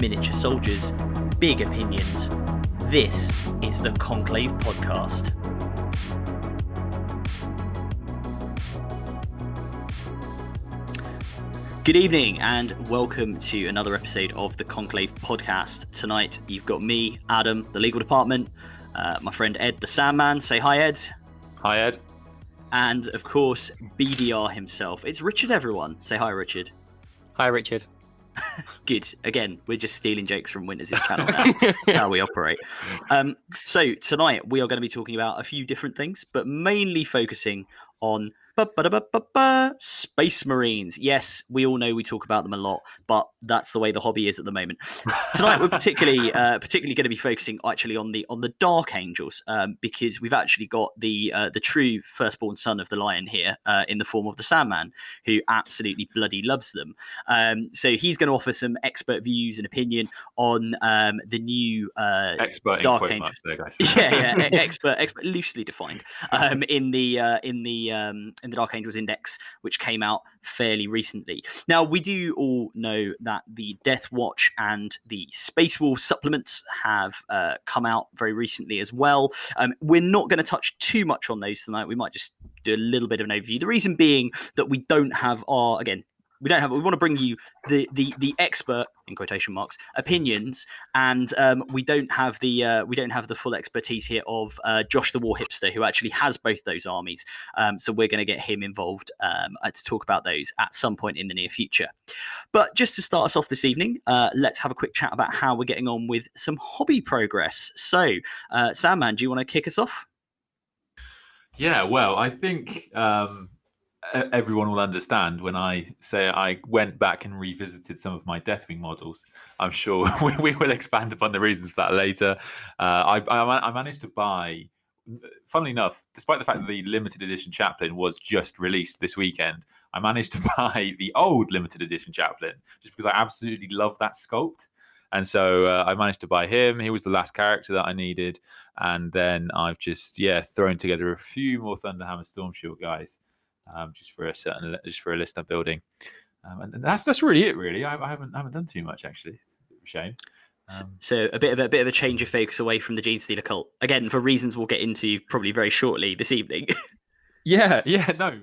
miniature soldiers, big opinions. This is the Conclave Podcast. Good evening and welcome to another episode of the Conclave Podcast. Tonight you've got me, Adam, the Legal Department, my friend Ed the Sandman. Say hi, Ed. Hi, Ed. And of course, BDR himself. It's Richard, everyone. Say hi, Richard. Hi, Richard. Good. Again, we're just stealing jokes from Winters' channel now. That's how we operate. So tonight we are going to be talking about a few different things, but mainly focusing on Space Marines. Yes, we all know we talk about them a lot, but that's the way the hobby is at the moment. Tonight we're particularly going to be focusing actually on the Dark Angels, because we've actually got the true firstborn son of the Lion here in the form of the Sandman, who absolutely bloody loves them. So he's going to offer some expert views and opinion on the new expert Dark Angels. There, guys. yeah, expert, loosely defined in the Dark Angels Index, which came out fairly recently. Now, we do all know that the Death Watch and the Space Wolf supplements have come out very recently as well. We're not going to touch too much on those tonight. We might just do a little bit of an overview. The reason being that we want to bring you the expert, in quotation marks, opinions, and we don't have the full expertise here of Josh the War Hipster, who actually has both those armies. So we're going to get him involved to talk about those at some point in the near future. But just to start us off this evening, let's have a quick chat about how we're getting on with some hobby progress. So, Sandman, do you want to kick us off? Yeah, well, I think everyone will understand when I say I went back and revisited some of my Deathwing models. I'm sure we will expand upon the reasons for that later. I managed to buy, funnily enough, despite the fact that the limited edition Chaplain was just released this weekend, I managed to buy the old limited edition Chaplain just because I absolutely love that sculpt. And so I managed to buy him. He was the last character that I needed. And then I've just, thrown together a few more Thunderhammer Stormshield guys. Just for a list I'm building, and that's really it. Really, I haven't done too much actually. It's a bit of a shame. So a bit of a change of focus away from the Gene Stealer cult again for reasons we'll get into probably very shortly this evening. No,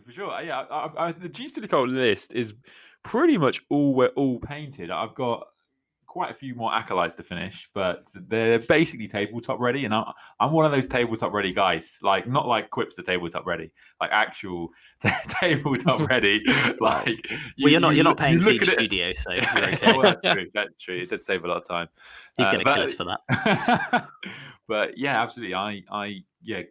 for sure. Yeah, the Gene Stealer cult list is pretty much all painted. I've got quite a few more acolytes to finish, but they're basically tabletop ready, and I'm one of those tabletop ready guys. Like not like Quips the tabletop ready, like actual tabletop ready. Like you're not paying Siege Studio, so you're okay. Oh, that's true. It did save a lot of time. He's going to kill us for that. But yeah, absolutely. I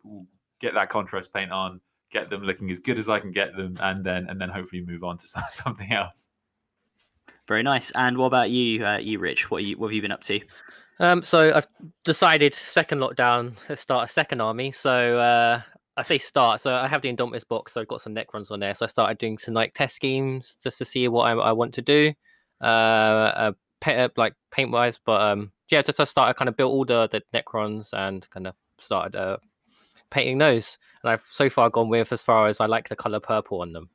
will get that contrast paint on, get them looking as good as I can get them, and then hopefully move on to something else. Very nice. And what about you, Rich? What have you been up to? So I've decided second lockdown to start a second army. So I say start. So I have the Indomitus box. So I've got some Necrons on there. So I started doing some like test schemes just to see what I want to do, like paint wise. But just I started kind of built all the Necrons and kind of started painting those, and I've so far gone with as far as I like the color purple on them,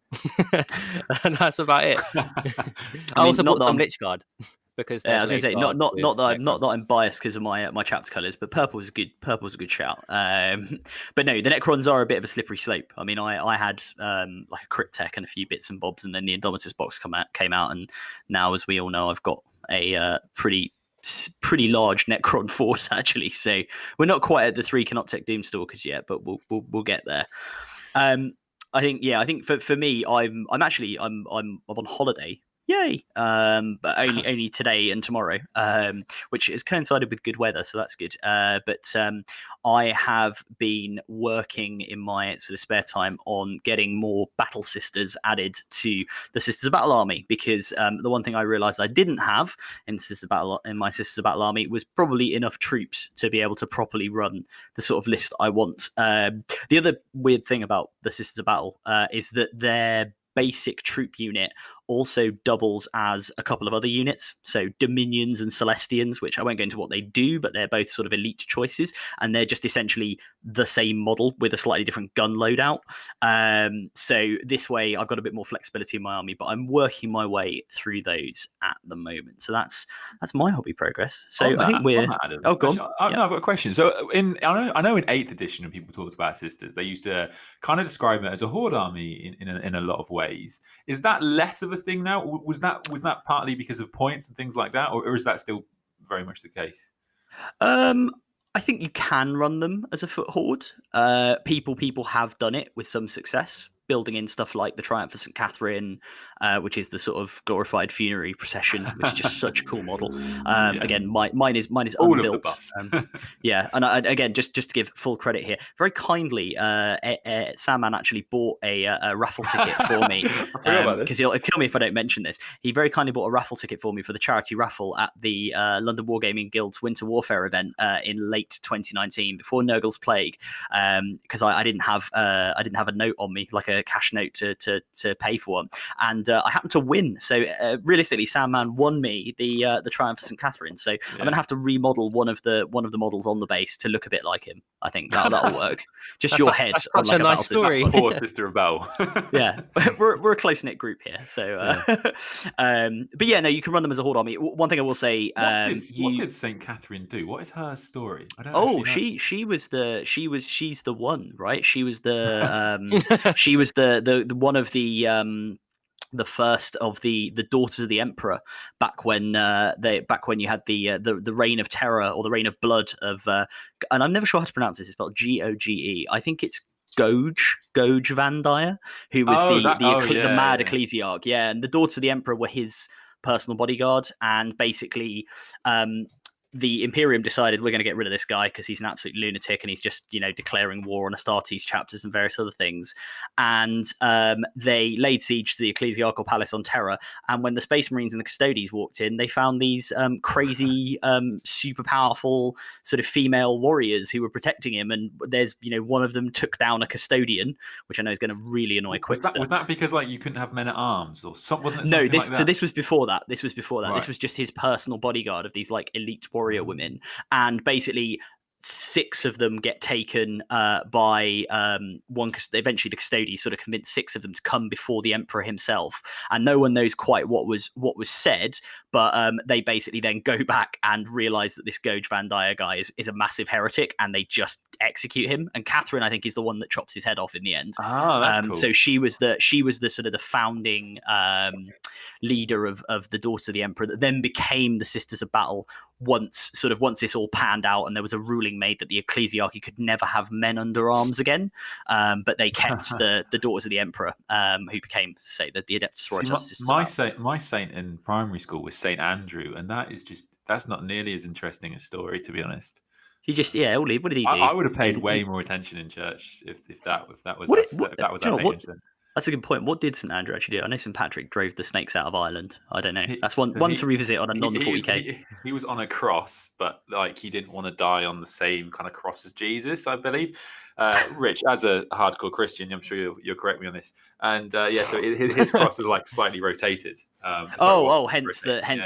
and that's about it. I also bought some Lich Guard because I was going to say not that I'm biased because of my chapter colors, but purple is a good shout. But no, the Necrons are a bit of a slippery slope. I mean, I had like a Cryptek and a few bits and bobs, and then the Indomitus box came out, and now, as we all know, I've got a pretty large Necron force actually, so we're not quite at the 3 Canoptek Doomstalkers yet, but we'll get there. I think for me, I'm on holiday. Yay! But only today and tomorrow, which has coincided with good weather, so that's good. But I have been working in my sort of spare time on getting more Battle Sisters added to the Sisters of Battle army, because the one thing I realised I didn't have in my Sisters of Battle army was probably enough troops to be able to properly run the sort of list I want. The other weird thing about the Sisters of Battle is that their basic troop unit also doubles as a couple of other units. So Dominions and Celestians, which I won't go into what they do, but they're both sort of elite choices, and they're just essentially the same model with a slightly different gun loadout. So this way I've got a bit more flexibility in my army, but I'm working my way through those at the moment. So that's my hobby progress. So I think we're... No, I've got a question. So I know in 8th edition when people talked about sisters, they used to kind of describe it as a horde army in a lot of ways. Is that less of a thing now? Was that partly because of points and things like that, or is that still very much the case? I think you can run them as a foot horde. People have done it with some success, building in stuff like the Triumph of St. Catherine, which is the sort of glorified funerary procession, which is just such a cool model. Again, mine is all unbuilt. Of the buffs. Yeah, and again, just to give full credit here, very kindly, Sandman actually bought a raffle ticket for me, because he'll kill me if I don't mention this. He very kindly bought a raffle ticket for me for the charity raffle at the London Wargaming Guild's Winter Warfare event in late 2019, before Nurgle's Plague, because I didn't have a note on me, like a cash note to pay for one, and I happened to win. So realistically, Sandman won me the Triumph of St. Catherine. So I'm gonna have to remodel one of the models on the base to look a bit like him. I think that'll work. Just your head on like a nice story. Poor Sister of Bell. Yeah, we're a close knit group here. So, but yeah, no, you can run them as a horde army. One thing I will say, what did St. Catherine do? What is her story? I don't. Oh, she's the one, right? She was the she was the one of the first of the daughters of the emperor back when you had the reign of terror, or the reign of blood of and I'm never sure how to pronounce this. It's spelled Goge. I think it's Goge Van Dyer, who was the mad ecclesiarch. Yeah, and the daughters of the emperor were his personal bodyguard, and basically the Imperium decided we're going to get rid of this guy because he's an absolute lunatic and he's just, declaring war on Astartes chapters and various other things. And they laid siege to the Ecclesiarchal Palace on Terra. And when the Space Marines and the Custodes walked in, they found these crazy, super powerful sort of female warriors who were protecting him. And there's, one of them took down a custodian, which I know is going to really annoy Quickster. Was that because you couldn't have men at arms or something? Wasn't it? No, like that? So this was before that. This was Right. This was just his personal bodyguard of these elite warrior women, and basically 6 of them get taken by one. Eventually, the Custodes sort of convinced 6 of them to come before the Emperor himself, and no one knows quite what was said. But they basically then go back and realize that this Goge Van Dyer guy is a massive heretic, and they just execute him. And Catherine, I think, is the one that chops his head off in the end. Oh, that's cool. So she was the sort of the founding leader of the Daughters of the Emperor, that then became the Sisters of Battle once this all panned out, and there was a ruling made that the ecclesiarchy could never have men under arms again, but they kept the Daughters of the Emperor, who became, say, the Adeptus Sororitas. My saint in primary school was Saint Andrew, and that's not nearly as interesting a story, to be honest. He just what did he do? I would have paid way more attention in church if that was our patron. That's a good point. What did St. Andrew actually do? I know St. Patrick drove the snakes out of Ireland. I don't know. That's one to revisit on a non-40k. He was on a cross, but he didn't want to die on the same kind of cross as Jesus, I believe. Rich, as a hardcore Christian, I'm sure you'll correct me on this. And so his cross was slightly rotated. Hence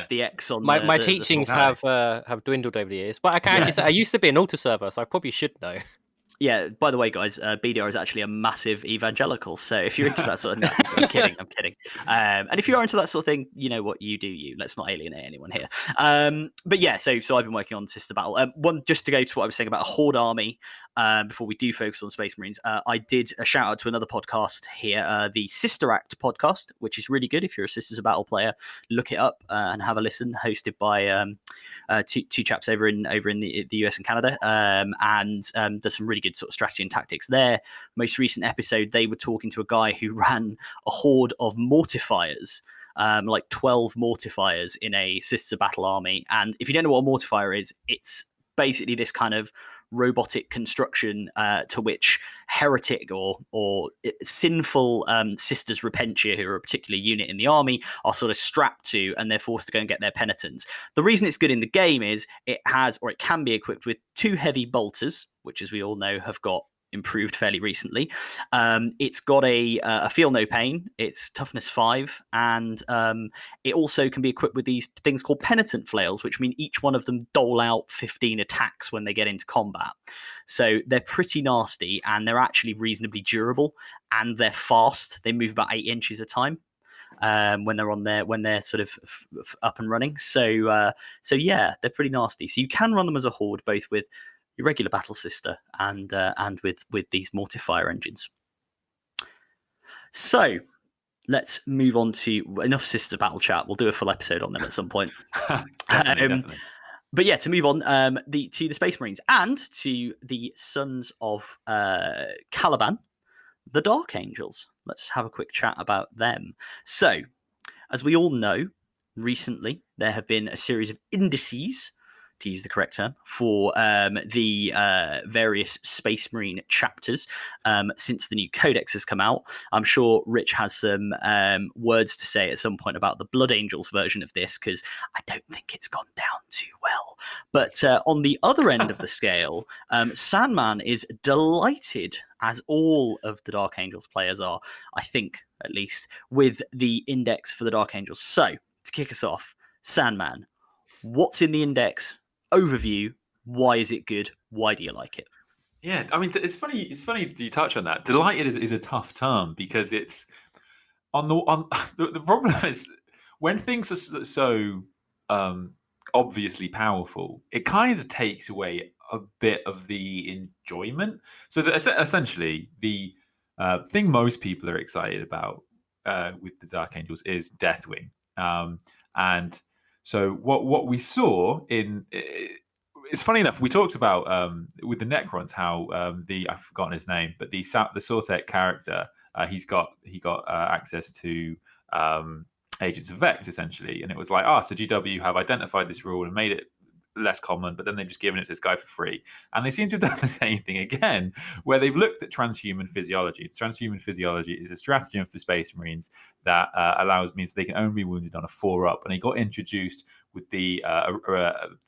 the X on my teachings have dwindled over the years. But I can actually say I used to be an altar server, so I probably should know. Yeah, by the way, guys, BDR is actually a massive evangelical. So if you're into that sort of thing, I'm kidding. And if you are into that sort of thing, you know what, you do you. Let's not alienate anyone here. But yeah, so I've been working on Sister Battle. One, just to go to what I was saying about a horde army, before we do focus on Space Marines, I did a shout out to another podcast here, the Sister Act podcast, which is really good. If you're a Sisters of Battle player, look it up and have a listen. Hosted by two chaps over in the US and Canada, and there's some really good sort of strategy and tactics there. Most recent episode, they were talking to a guy who ran a horde of mortifiers, 12 mortifiers in a Sisters of Battle army. And if you don't know what a mortifier is, it's basically this kind of robotic construction to which heretic or sinful sisters repentia, who are a particular unit in the army, are sort of strapped to, and they're forced to go and get their penitence. The reason it's good in the game is it can be equipped with 2 heavy bolters, which, as we all know, have got improved fairly recently. It's got a feel no pain. It's toughness 5, and it also can be equipped with these things called penitent flails, which mean each one of them dole out 15 attacks when they get into combat. So they're pretty nasty, and they're actually reasonably durable, and they're fast. They move about 8 inches a time. When they're sort of up and running, so yeah, they're pretty nasty. So you can run them as a horde, both with your regular battle sister and with these mortifier engines. So let's move on to enough sister battle chat. We'll do a full episode on them at some point. Definitely. But yeah, to move on to the Space Marines and to the Sons of Caliban, the Dark Angels. Let's have a quick chat about them. So, as we all know, recently there have been a series of indices, to use the correct term, for the various Space Marine chapters since the new codex has come out. I'm sure Rich has some words to say at some point about the Blood Angels version of this, because I don't think it's gone down too well. But on the other end of the scale, Sandman is delighted, as all of the Dark Angels players are, I think, at least, with the index for the Dark Angels. So, to kick us off, Sandman, what's in the index? Overview. Why is it good? Why do you like it? Yeah, I mean, it's funny. It's funny that you touch on that. Delighted is a tough term, because it's the problem is when things are so obviously powerful, it kind of takes away a bit of the enjoyment. So essentially, the thing most people are excited about with the Dark Angels is Deathwing, and so what we saw in it's funny enough, we talked about with the Necrons how I've forgotten his name, but the Sortek character, he got access to Agents of Vex essentially, and it was like, so GW have identified this rule and made it less common, but then they've just given it to this guy for free. And they seem to have done the same thing again, where they've looked at transhuman physiology. Transhuman physiology is a stratagem for Space Marines that means they can only be wounded on a 4-up, and it got introduced with the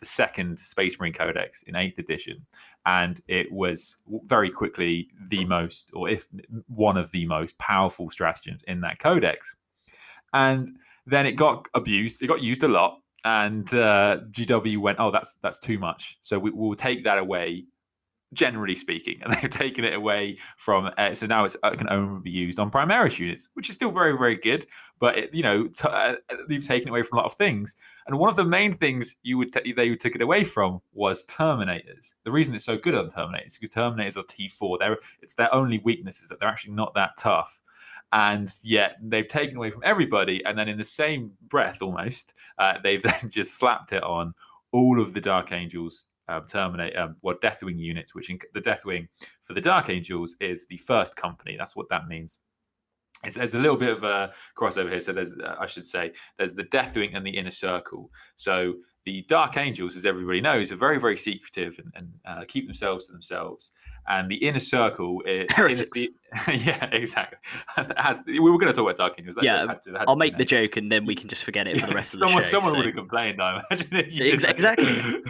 second Space Marine Codex in 8th edition, and it was very quickly the most, or if one of the most powerful stratagems in that codex. And then it got abused. It got used a lot. And GW went, that's too much. So we'll take that away, generally speaking. And they've taken it away from, so now it can only be used on Primaris units, which is still very, very good. But, they've taken it away from a lot of things. And one of the main things they took it away from was Terminators. The reason it's so good on Terminators is because Terminators are T4. It's their only weakness is that they're actually not that tough. And yet they've taken away from everybody, and then in the same breath, almost, they've then just slapped it on all of the Dark Angels Deathwing units. Which the Deathwing for the Dark Angels is the first company. That's what that means. There's a little bit of a crossover here. So there's the Deathwing and the Inner Circle. So the Dark Angels, as everybody knows, are very, very secretive and keep themselves to themselves. And the Inner Circle is yeah, exactly. We were going to talk about Dark Angels. I'll make the joke, and then we can just forget it for the rest of the show. Someone would have complained, I imagine. Exactly.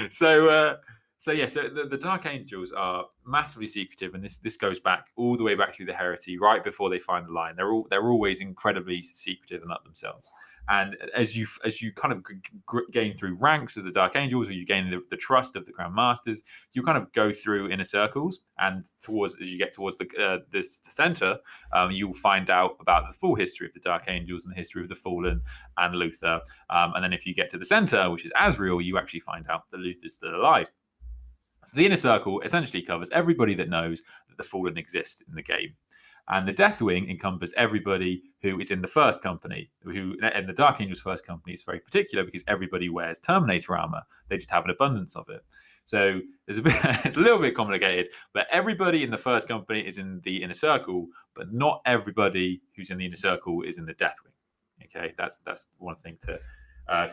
So the Dark Angels are massively secretive, and this goes back all the way back through the Heresy, right before they find the line. They're always incredibly secretive and up themselves. And as you kind of gain through ranks of the Dark Angels, or you gain the trust of the Grand Masters, you kind of go through inner circles, and as you get towards the center, you'll find out about the full history of the Dark Angels and the history of the Fallen and Luther. And then if you get to the center, which is Azrael, you actually find out that Luther's still alive. So the Inner Circle essentially covers everybody that knows that the Fallen exists in the game. And the Deathwing encompasses everybody who is in the first company, and the Dark Angels first company is very particular because everybody wears Terminator armor. They just have an abundance of it. So it's a little bit complicated, but everybody in the first company is in the Inner Circle, but not everybody who's in the Inner Circle is in the Deathwing. Okay, that's one thing to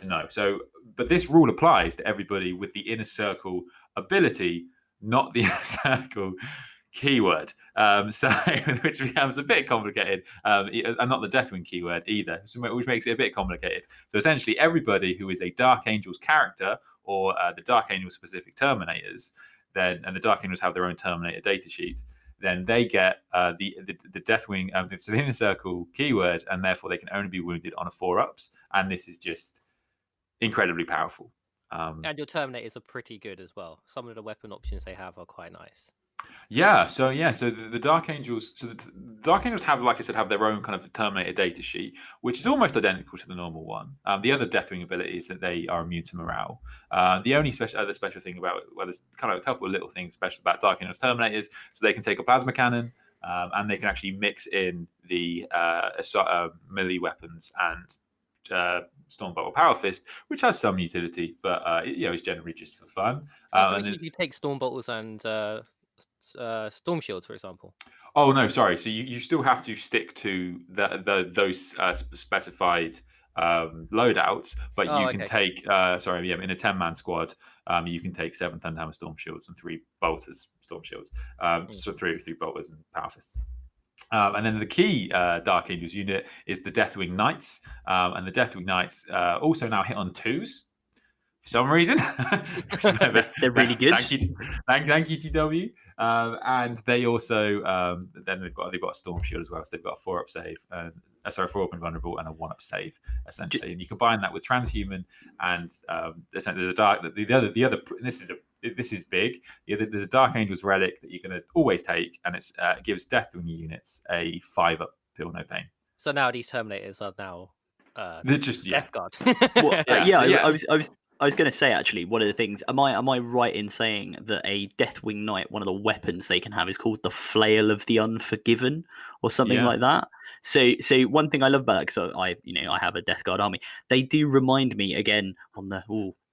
know. So, but this rule applies to everybody with the Inner Circle ability, not the Inner Circle keyword, which becomes a bit complicated, and not the Deathwing keyword either, which makes it a bit complicated. So essentially, everybody who is a Dark Angels character or the Dark Angels specific Terminators, and the Dark Angels have their own Terminator data sheet, then they get the Deathwing, so the inner circle keyword, and therefore they can only be wounded on a 4-ups, and this is just incredibly powerful. And your Terminators are pretty good as well. Some of the weapon options they have are quite nice. So the Dark Angels, the Dark Angels have, like I said, have their own kind of Terminator data sheet, which is almost identical to the normal one. The other Deathwing ability is that they are immune to morale. The only other special thing about, well, there's kind of a couple of little things special about Dark Angels Terminators, so they can take a plasma cannon, and they can actually mix in the melee weapons and Stormbolt or Power Fist, which has some utility, but it's generally just for fun. So if you take Stormbolts and Storm Shields, for example. Oh no, sorry. So you still have to stick to those specified loadouts, but you can take in a 10-man squad, you can take 7 Thunderhammer Storm Shields and 3 Bolters Storm Shields, so 3 Bolters and Power Fists. And then the key Dark Angels unit is the Deathwing Knights, and the Deathwing Knights also now hit on 2s. For some reason. They're really good. Thank you, TW. And they also then they've got a Storm Shield as well, so they've got a 4-up save, 4-up invulnerable and a 1-up save essentially. And you combine that with Transhuman, and there's a dark. The other this is big. There's a Dark Angels relic that you're going to always take, and it gives Deathwing units a 5-up Feel No Pain. So now these Terminators are now they're just Death Guard. I was going to say, actually, one of the things, am I right in saying that a Deathwing Knight, one of the weapons they can have is called the Flail of the Unforgiven or something like that? So one thing I love about that, because I have a Death Guard army, they do remind me, again, on the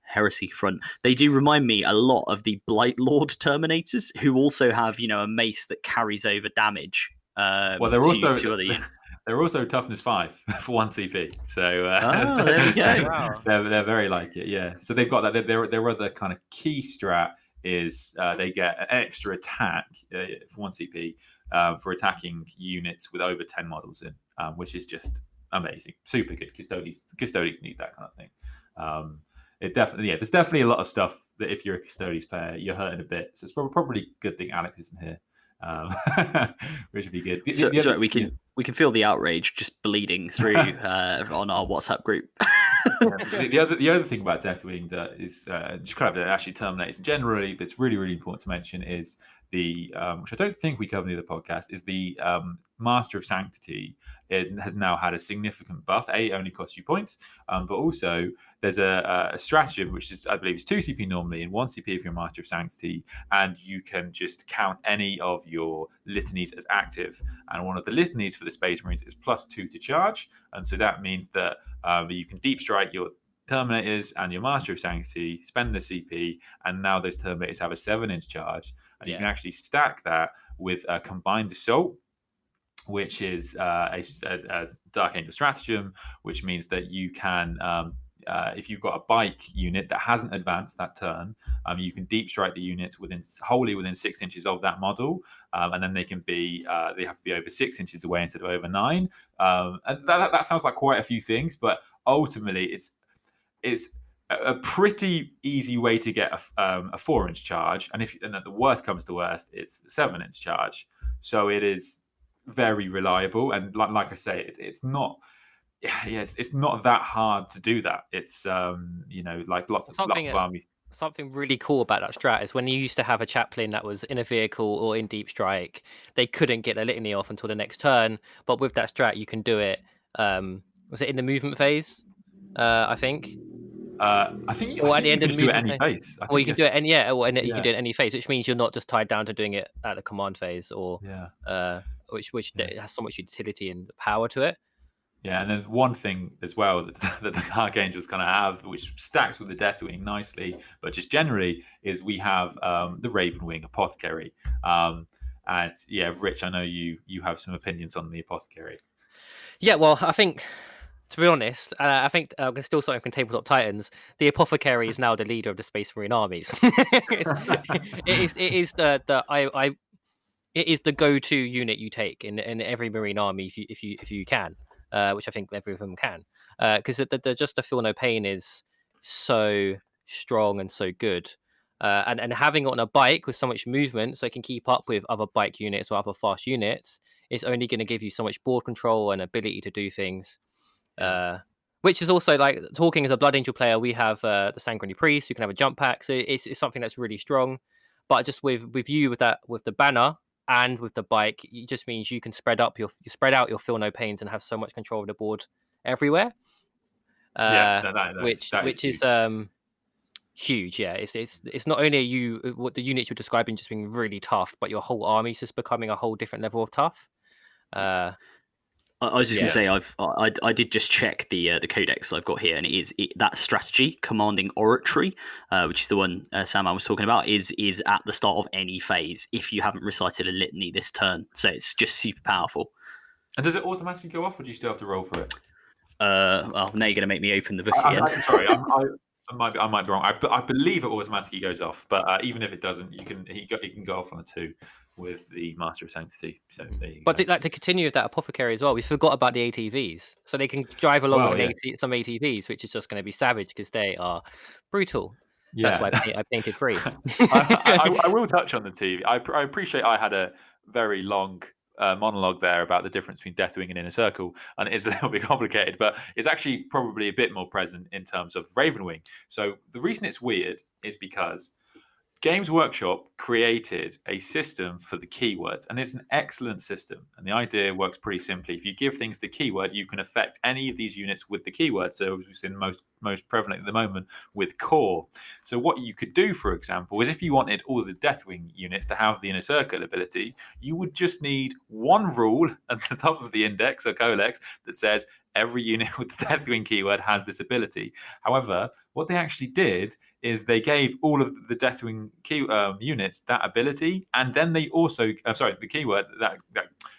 heresy front, they do remind me a lot of the Blight Lord Terminators, who also have, a mace that carries over damage well, they're to other units. They're also toughness 5 for 1 CP. So there we go. Wow. They're very like it, yeah. So they've got that. Their other kind of key strat is they get an extra attack for 1 CP for attacking units with over 10 models in, which is just amazing. Super good. Custodians need that kind of thing. There's definitely a lot of stuff that if you're a Custodians player, you're hurting a bit. So it's probably a good thing Alex isn't here. Which would be good. We can feel the outrage just bleeding through on our WhatsApp group. The other thing about Deathwing that is just kind of actually Terminators generally that's really, really important to mention is the which I don't think we covered in the podcast, is the Master of Sanctity. It has now had a significant buff. It only costs you points, but also there's a stratagem which is, I believe, is 2 CP normally and 1 CP if you're Master of Sanctity, and you can just count any of your litanies as active. And one of the litanies for the Space Marines is +2 to charge, and so that means that you can deep strike your Terminators and your Master of Sanctity, spend the CP, and now those Terminators have a 7-inch charge, and you can actually stack that with a Combined Assault, which is a Dark Angel stratagem, which means that you can, if you've got a bike unit that hasn't advanced that turn, you can deep strike the units wholly within 6 inches of that model, and then they have to be over 6 inches away instead of over 9. And that sounds like quite a few things, but ultimately it's a pretty easy way to get a 4-inch charge, and then the worst comes to worst, it's a 7-inch charge. So it is very reliable, and like I say, it's not. It's not that hard to do that. It's like lots of armies. Something really cool about that strat is when you used to have a chaplain that was in a vehicle or in deep strike, they couldn't get their litany off until the next turn. But with that strat, you can do it. Was it in the movement phase? I think. I think at the end of the do it any phase. Or you can do it any you can do it any phase, which means you're not just tied down to doing it at the command phase, or which has so much utility and power to it. Yeah, and then one thing as well that the Dark Angels kind of have, which stacks with the Deathwing nicely, but just generally, is we have the Ravenwing Apothecary. And yeah, Rich, I know you have some opinions on the Apothecary. Yeah, well, I think, to be honest, I think still something from Tabletop Titans. The Apothecary is now the leader of the Space Marine armies. It is the go-to unit you take in every Marine army if you can. Which I think every of them can, because just the Feel No Pain is so strong and so good. and having it on a bike with so much movement, so it can keep up with other bike units or other fast units, is only going to give you so much board control and ability to do things. Which is also, like, talking as a Blood Angel player, we have the Sanguinary Priest who can have a jump pack, so it's something that's really strong. But just with the banner and with the bike, it just means you can spread out your Feel No Pains and have so much control of the board everywhere. Which is huge. Yeah, it's not only what the units you're describing just being really tough, but your whole army's just becoming a whole different level of tough. I was just going to say, I did just check the codex I've got here, and that strategy, Commanding Oratory, which is the one Sandman was talking about, is at the start of any phase if you haven't recited a litany this turn. So it's just super powerful. And does it automatically go off, or do you still have to roll for it? Well, now you're going to make me open the book again. I'm sorry, I might be wrong. I believe it automatically goes off, but even if it doesn't, he can go off on a 2 with the Master of Sanctity. So there you go. But to continue with that Apothecary as well, we forgot about the ATVs. So they can drive along some ATVs, which is just going to be savage because they are brutal. Yeah. That's why I painted 3. I will touch on the TV. I appreciate I had a very long monologue there about the difference between Deathwing and Inner Circle, and it is a little bit complicated, but it's actually probably a bit more present in terms of Ravenwing. So the reason it's weird is because Games Workshop created a system for the keywords, and it's an excellent system. And the idea works pretty simply. If you give things the keyword, you can affect any of these units with the keyword. So it's in most prevalent at the moment with core. So what you could do, for example, is if you wanted all the Deathwing units to have the Inner Circle ability, you would just need one rule at the top of the index or codex that says every unit with the Deathwing keyword has this ability. However, what they actually did is they gave all of the Deathwing units that ability, and then they also, the keyword, that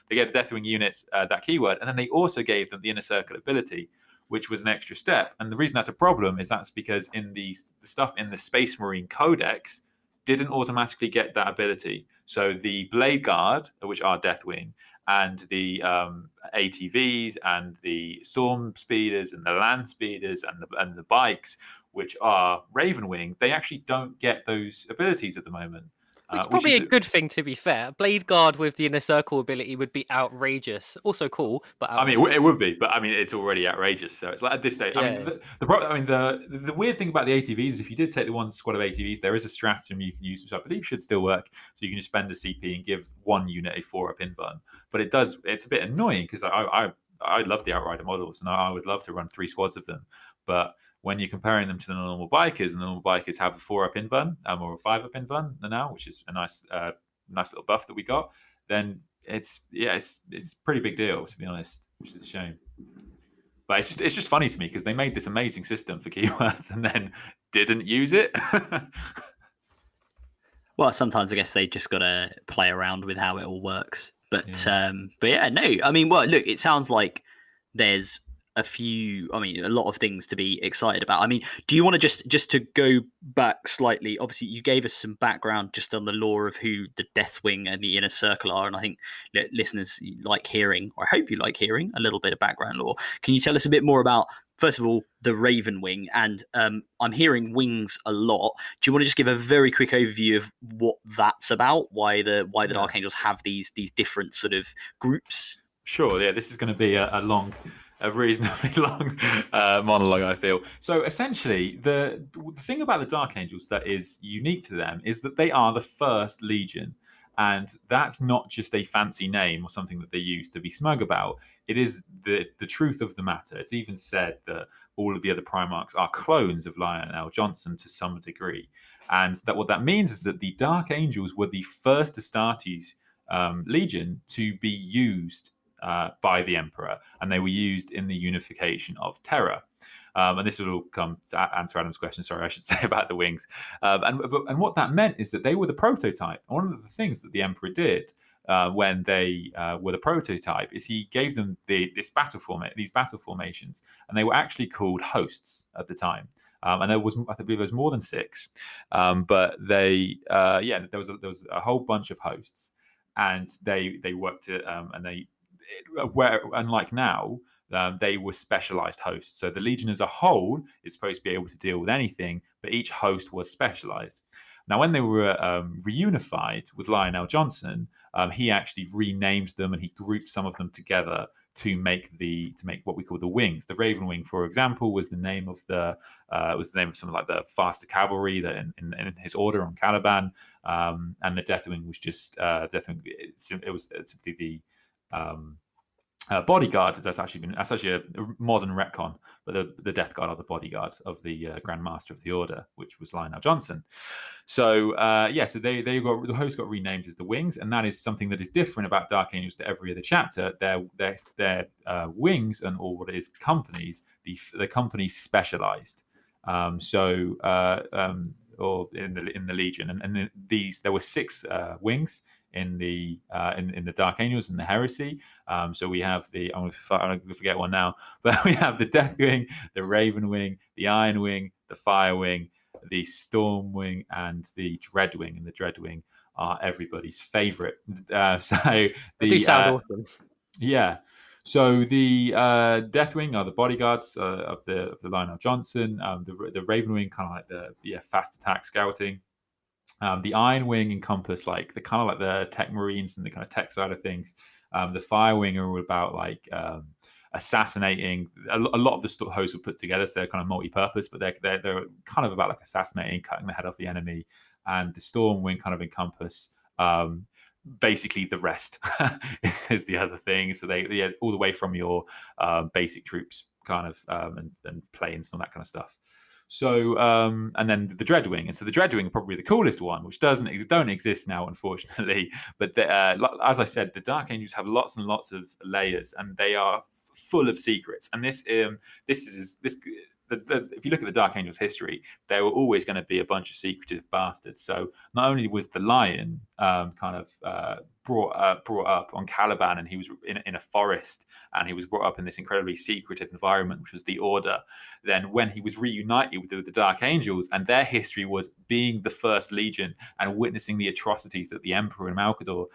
they gave the Deathwing units that keyword, and then they also gave them the Inner Circle ability, which was an extra step. And the reason that's a problem is that's because in the stuff in the Space Marine Codex didn't automatically get that ability. So the Blade Guard, which are Deathwing, and the ATVs and the Storm Speeders and the Land Speeders and the bikes, which are Ravenwing, they actually don't get those abilities at the moment. Which probably a good thing, to be fair. Blade Guard with the Inner Circle ability would be outrageous. Also cool, but outrageous. I mean, it would be, but I mean, it's already outrageous. So it's like at this stage. Yeah. The weird thing about the ATVs is if you did take the one squad of ATVs, there is a stratagem you can use, which I believe should still work. So you can just spend a CP and give one unit a 4-up in burn. But it's a bit annoying because I love the Outrider models and I would love to run 3 squads of them. But when you're comparing them to the normal bikers, and the normal bikers have a 4-up in burn or a 5-up in burn now, which is a nice little buff that we got, then it's a pretty big deal, to be honest, which is a shame. But it's just funny to me because they made this amazing system for keywords and then didn't use it. Well, sometimes I guess they just got to play around with how it all works. But yeah, no. I mean, well, look, it sounds like there's a lot of things to be excited about. I mean, do you want to just to go back slightly? Obviously, you gave us some background just on the lore of who the Deathwing and the Inner Circle are, and I think listeners like hearing, or I hope you like hearing, a little bit of background lore. Can you tell us a bit more about, first of all, the Ravenwing? And I'm hearing wings a lot. Do you want to just give a very quick overview of what that's about? Why the Dark Angels have these different sort of groups? Sure. Yeah, this is going to be a reasonably long monologue, I feel. So essentially, the thing about the Dark Angels that is unique to them is that they are the first Legion. And that's not just a fancy name or something that they use to be smug about. It is the truth of the matter. It's even said that all of the other Primarchs are clones of Lionel Johnson to some degree. And that what that means is that the Dark Angels were the first Astartes Legion to be used by the Emperor, and they were used in the unification of Terra. And this will come to answer Adam's question, sorry, I should say, about the wings. And what that meant is that they were the prototype. One of the things that the Emperor did when they were the prototype is he gave them these battle formations, and they were actually called hosts at the time. And I believe there was more than 6, but there was a whole bunch of hosts, and they worked it, where unlike now, they were specialized hosts. So the Legion as a whole is supposed to be able to deal with anything, but each host was specialized. Now, when they were reunified with Lionel Johnson, he actually renamed them and he grouped some of them together to make what we call the wings. The Raven Wing, for example, was the name of something like the faster cavalry that in his order on Caliban, and the Deathwing was just Deathwing. It was simply the bodyguard. That's actually a modern retcon, but the Death Guard are the bodyguard of the Grand Master of the Order, which was Lionel Johnson. So so the host got renamed as the Wings, and that is something that is different about Dark Angels to every other chapter. Their wings and or what is companies, the companies specialized. Or in the Legion, and there were 6 wings in the Dark Angels and the Heresy. So we have I'm going to forget one now, but we have the Death Wing, the Raven Wing, the Iron Wing, the Fire Wing, the Storm Wing, and the Dread Wing. And the Dread Wing are everybody's favorite. They sound awesome. Yeah. So the Deathwing are the bodyguards of the Lionel Johnson. The Raven Wing kind of like the fast attack scouting. The Iron Wing encompass like the kind of like the tech marines and the kind of tech side of things. The Fire Wing are all about like assassinating. A lot of the hosts were put together, so they're kind of multi-purpose, but they're kind of about like assassinating, cutting the head off the enemy. And the Storm Wing kind of encompass basically the rest is the other thing. So they all the way from your basic troops kind of and planes and all that kind of stuff. So and then the Dreadwing, and so the Dreadwing are probably the coolest one, which don't exist now, unfortunately. But as I said, the Dark Angels have lots and lots of layers, and they are full of secrets. And this if you look at the Dark Angels' history, there were always going to be a bunch of secretive bastards. So not only was the Lion brought up on Caliban, and he was in a forest, and he was brought up in this incredibly secretive environment, which was the Order. Then when he was reunited with the Dark Angels, and their history was being the First Legion and witnessing the atrocities that the Emperor and Malcador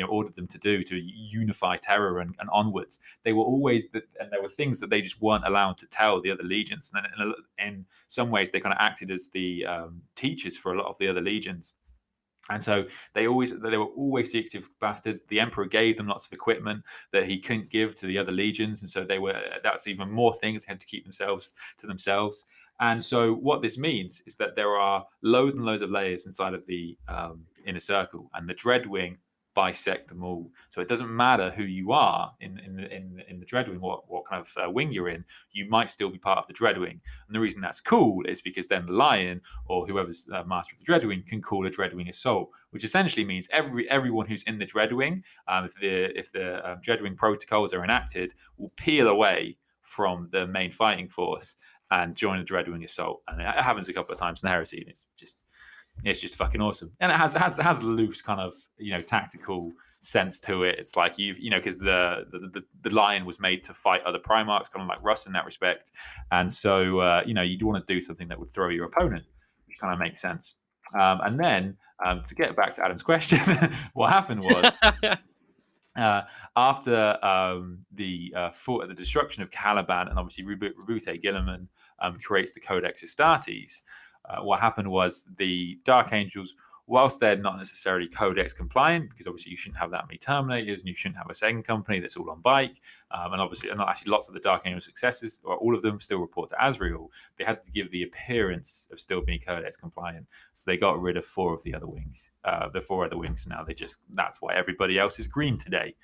ordered them to do to unify terror and onwards, they were always and there were things that they just weren't allowed to tell the other legions. And then in some ways they kind of acted as the teachers for a lot of the other legions. And so they were always secretive bastards. The Emperor gave them lots of equipment that he couldn't give to the other legions, and so that's even more things they had to keep themselves to themselves. And so what this means is that there are loads and loads of layers inside of the inner circle, and the Dreadwing bisect them all. So it doesn't matter who you are in the Dreadwing, what kind of wing you're in, you might still be part of the Dreadwing. And the reason that's cool is because then the Lion or whoever's master of the Dreadwing can call a Dreadwing assault, which essentially means everyone who's in the Dreadwing, if the Dreadwing protocols are enacted, will peel away from the main fighting force and join the Dreadwing assault. And it happens a couple of times in the Heresy, and it's just fucking awesome. And it has a loose kind of tactical sense to it. It's like because the Lion was made to fight other Primarchs, kind of like Russ in that respect. And so you'd want to do something that would throw your opponent, which kind of makes sense. And then to get back to Adam's question, what happened was after the destruction of Caliban, and obviously Rabute Guilliman creates the Codex Astartes. What happened was the Dark Angels, whilst they're not necessarily Codex compliant, because obviously you shouldn't have that many Terminators and you shouldn't have a second company that's all on bike, and obviously, and actually lots of the Dark Angel successors, or all of them, still report to Azrael, they had to give the appearance of still being Codex compliant. So they got rid of 4 of the other wings. The 4 other wings now, that's why everybody else is green today.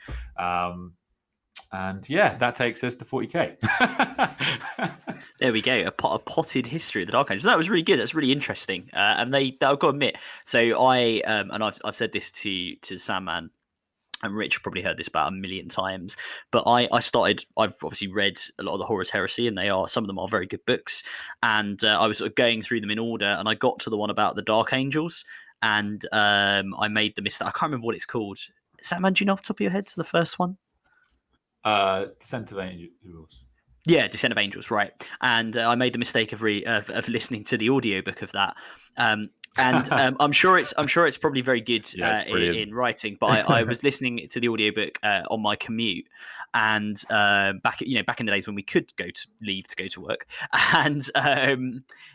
And yeah, that takes us to 40k. There we go. A potted history of the Dark Angels. That was really good. That's really interesting. And I've got to admit. So I and I've said this to Sandman, and Rich probably heard this about a million times. But I've obviously read a lot of the Horus Heresy, and some of them are very good books. And I was sort of going through them in order, and I got to the one about the Dark Angels, and I made the mistake. I can't remember what it's called. Sandman, do you know off the top of your head? The first one. Descent of Angels. Yeah, Descent of Angels, right. And I made the mistake of listening to the audiobook of that. and I'm sure it's probably very good in writing. But I was listening to the audiobook on my commute, and back in the days when we could leave to go to work, and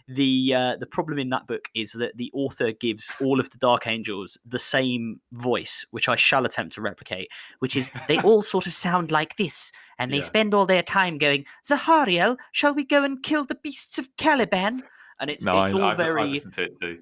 the problem in that book is that the author gives all of the Dark Angels the same voice, which I shall attempt to replicate, which is they all sort of sound like this, and they spend all their time going, Zahariel, shall we go and kill the beasts of Caliban? And it's all very. I've listened to it too.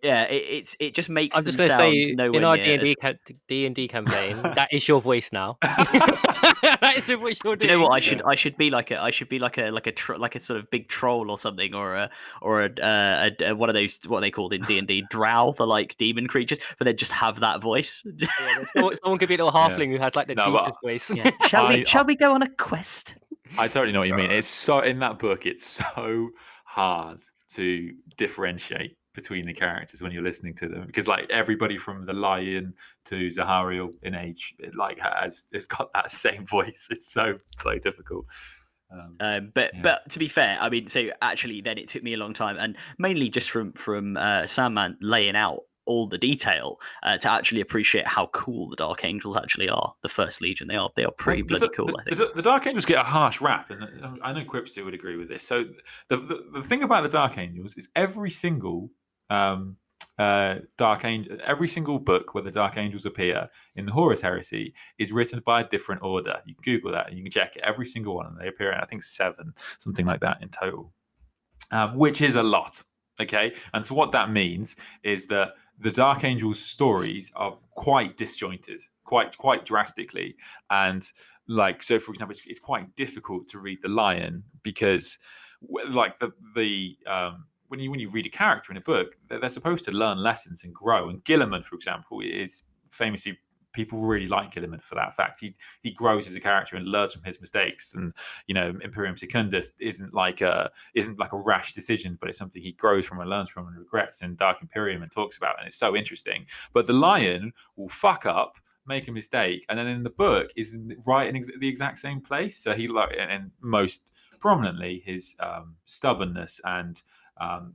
Yeah. It just makes. I'm just going to say, in our D&D campaign, that is your voice now. That is what you're doing. You know what? I should be like a sort of big troll or something, or a one of those, what are they called in D&D, drow, the like demon creatures, but then just have that voice. Someone could be a little halfling who had like the deepest voice. Yeah. Shall we go on a quest? I totally know what you mean. It's so in that book, it's so hard to differentiate between the characters when you're listening to them, because like everybody from the lion to Zahariel in age, it's got that same voice. It's so difficult. But to be fair, I mean, so actually then it took me a long time, and mainly just from Sandman laying out all the detail to actually appreciate how cool the Dark Angels actually are. The First Legion, they are pretty bloody cool. I think the Dark Angels get a harsh rap, and I know Quipster would agree with this. So the thing about the Dark Angels is every single Dark Angel, every single book where the Dark Angels appear in the Horus Heresy is written by a different order. You can Google that and you can check it. Every single one, and they appear in I think 7, something like that in total, which is a lot. Okay, and so what that means is that the Dark Angels' stories are quite disjointed, quite drastically, and like so. For example, it's quite difficult to read the Lion because, like when you read a character in a book, they're supposed to learn lessons and grow. And Gilliman, for example, is famously, people really like Gilliman for that fact. He grows as a character and learns from his mistakes. And Imperium Secundus isn't like a rash decision, but it's something he grows from and learns from and regrets in Dark Imperium and talks about. And it's so interesting. But the Lion will fuck up, make a mistake, and then in the book is right in the exact same place. So and most prominently his stubbornness and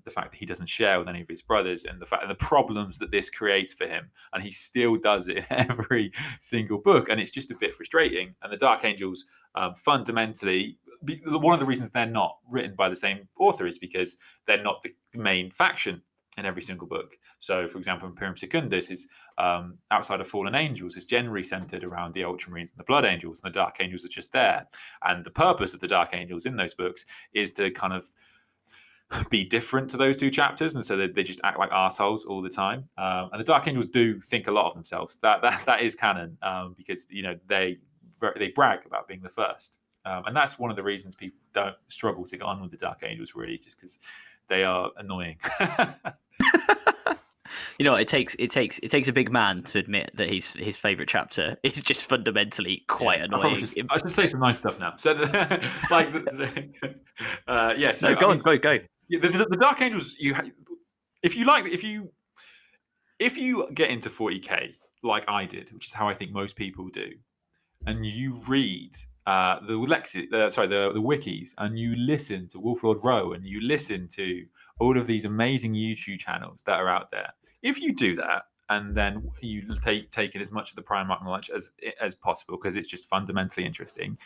the fact that he doesn't share with any of his brothers, and the problems that this creates for him, and he still does it in every single book, and it's just a bit frustrating. And the Dark Angels, fundamentally, one of the reasons they're not written by the same author is because they're not the main faction in every single book. So, for example, Imperium Secundus is outside of Fallen Angels is generally centered around the Ultramarines and the Blood Angels, and the Dark Angels are just there. And the purpose of the Dark Angels in those books is to kind of be different to those two chapters, and so they just act like arseholes all the time. And the Dark Angels do think a lot of themselves. That is canon, because they brag about being the first, and that's one of the reasons people don't struggle to get on with the Dark Angels, really, just because they are annoying. It takes a big man to admit that his favorite chapter is just fundamentally quite annoying. I should say some nice stuff now. So, So go. Yeah, the Dark Angels. If you get into 40k like I did, which is how I think most people do, and you read the wikis, and you listen to Wolf Lord Rowe, and you listen to all of these amazing YouTube channels that are out there. If you do that, and then you take in as much of the Primarch knowledge as possible, because it's just fundamentally interesting,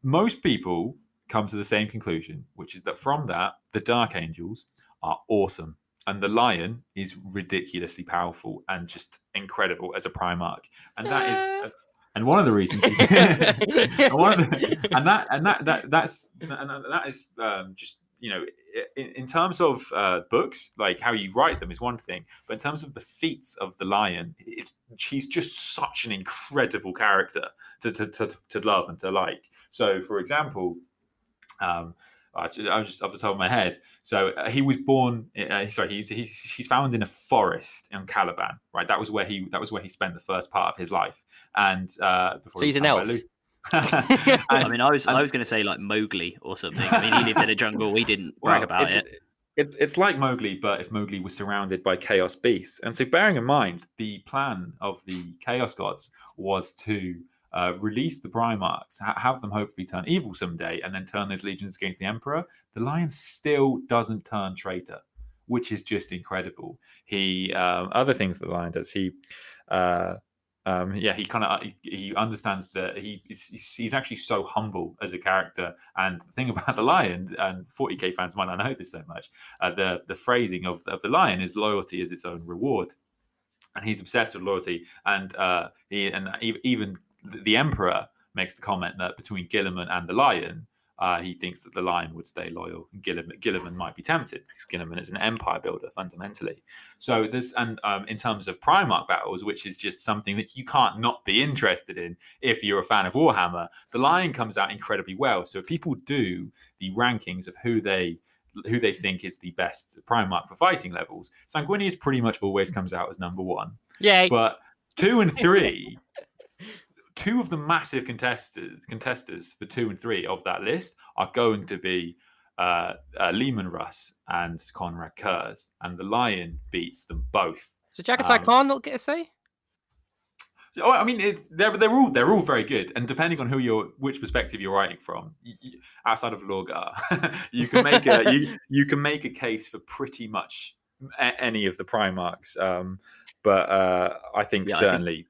most people come to the same conclusion, which is that from that, the Dark Angels are awesome. And the Lion is ridiculously powerful and just incredible as a Primarch. And that is... And one of the reasons, that is just in terms of books, like how you write them is one thing, but in terms of the feats of the Lion, she's just such an incredible character to love and to like. So, for example, I'm just off the top of my head. So he was born. He's found in a forest in Caliban. Right, that was where he spent the first part of his life. And before he's an elf. I mean, I was going to say like Mowgli or something. I mean, he lived in a jungle. We didn't brag about it. It's like Mowgli, but if Mowgli was surrounded by chaos beasts. And so, bearing in mind, the plan of the Chaos Gods was to release the Primarchs, have them hopefully turn evil someday, and then turn those legions against the Emperor. The Lion still doesn't turn traitor, which is just incredible. He other things that the lion does. He he understands that he's actually so humble as a character. And the thing about the lion, and 40k fans might not know this so much, the phrasing of the lion is loyalty is its own reward, and he's obsessed with loyalty. And even the emperor makes the comment that between Gilliman and the lion, he thinks that the lion would stay loyal. Gilliman might be tempted because Gilliman is an empire builder fundamentally. So this, and in terms of Primarch battles, which is just something that you can't not be interested in if you're a fan of Warhammer, the lion comes out incredibly well. So if people do the rankings of who they think is the best Primarch for fighting levels, Sanguinius pretty much always comes out as number 1. Yeah, But 2 and 3. Two of the massive contesters for 2 and 3 of that list are going to be Lehman Russ and Conrad Kurz, and the Lion beats them both. So Jagatai Khan not get a say? I mean, they're all very good, and depending on which perspective you're writing from, outside of Lorgar, you can make a case for pretty much any of the Primarchs. But I think certainly.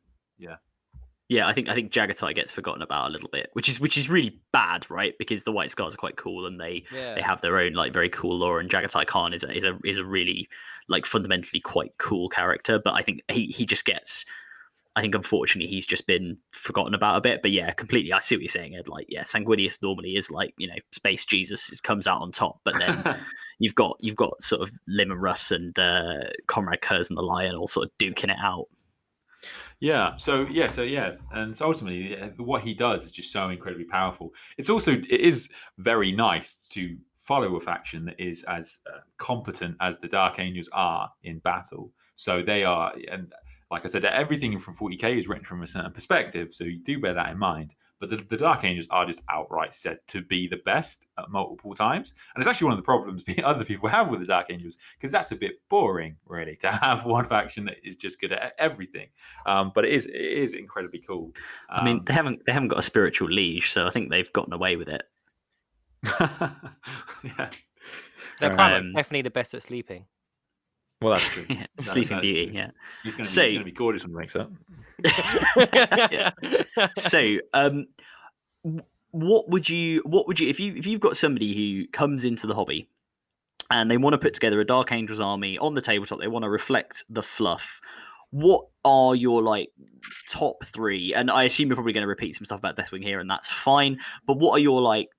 Yeah, I think Jagatai gets forgotten about a little bit, which is really bad, right? Because the White Scars are quite cool, and they have their own like very cool lore. And Jagatai Khan is a really like fundamentally quite cool character, but I think he just gets. I think unfortunately he's just been forgotten about a bit. But yeah, completely. I see what you're saying, Ed. Like, yeah, Sanguinius normally is like, Space Jesus comes out on top, but then you've got sort of Lim and Russ and Conrad Kurz and the Lion all sort of duking it out. So ultimately, what he does is just so incredibly powerful. It is very nice to follow a faction that is as competent as the Dark Angels are in battle. So they are, and like I said, everything from 40k is written from a certain perspective. So you do bear that in mind. But the Dark Angels are just outright said to be the best at multiple times. And it's actually one of the problems other people have with the Dark Angels, because that's a bit boring, really, to have one faction that is just good at everything. But it is incredibly cool. I mean, they haven't got a spiritual liege, so I think they've gotten away with it. Yeah. They're definitely the best at sleeping. Well, that's true. Sleeping Beauty, yeah. He's going to be gorgeous when he wakes up. Yeah. So, what would you if you've got somebody who comes into the hobby and they want to put together a Dark Angels army on the tabletop, they want to reflect the fluff, what are your like top 3? And I assume you're probably going to repeat some stuff about Deathwing here, and that's fine. But what are your like,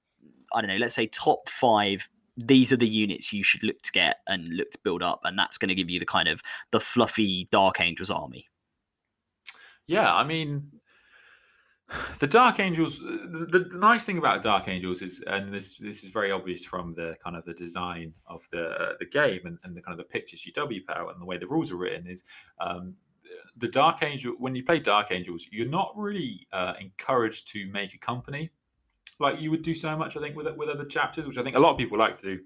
I don't know, let's say top 5? These are the units you should look to get and look to build up, and that's going to give you the kind of the fluffy Dark Angels army. Yeah, I mean, the Dark Angels. The nice thing about Dark Angels is, and this is very obvious from the kind of the design of the game and the kind of the pictures GW put out and the way the rules are written, is the Dark Angel. When you play Dark Angels, you're not really encouraged to make a company like you would do so much, I think, with other chapters, which I think a lot of people like to do,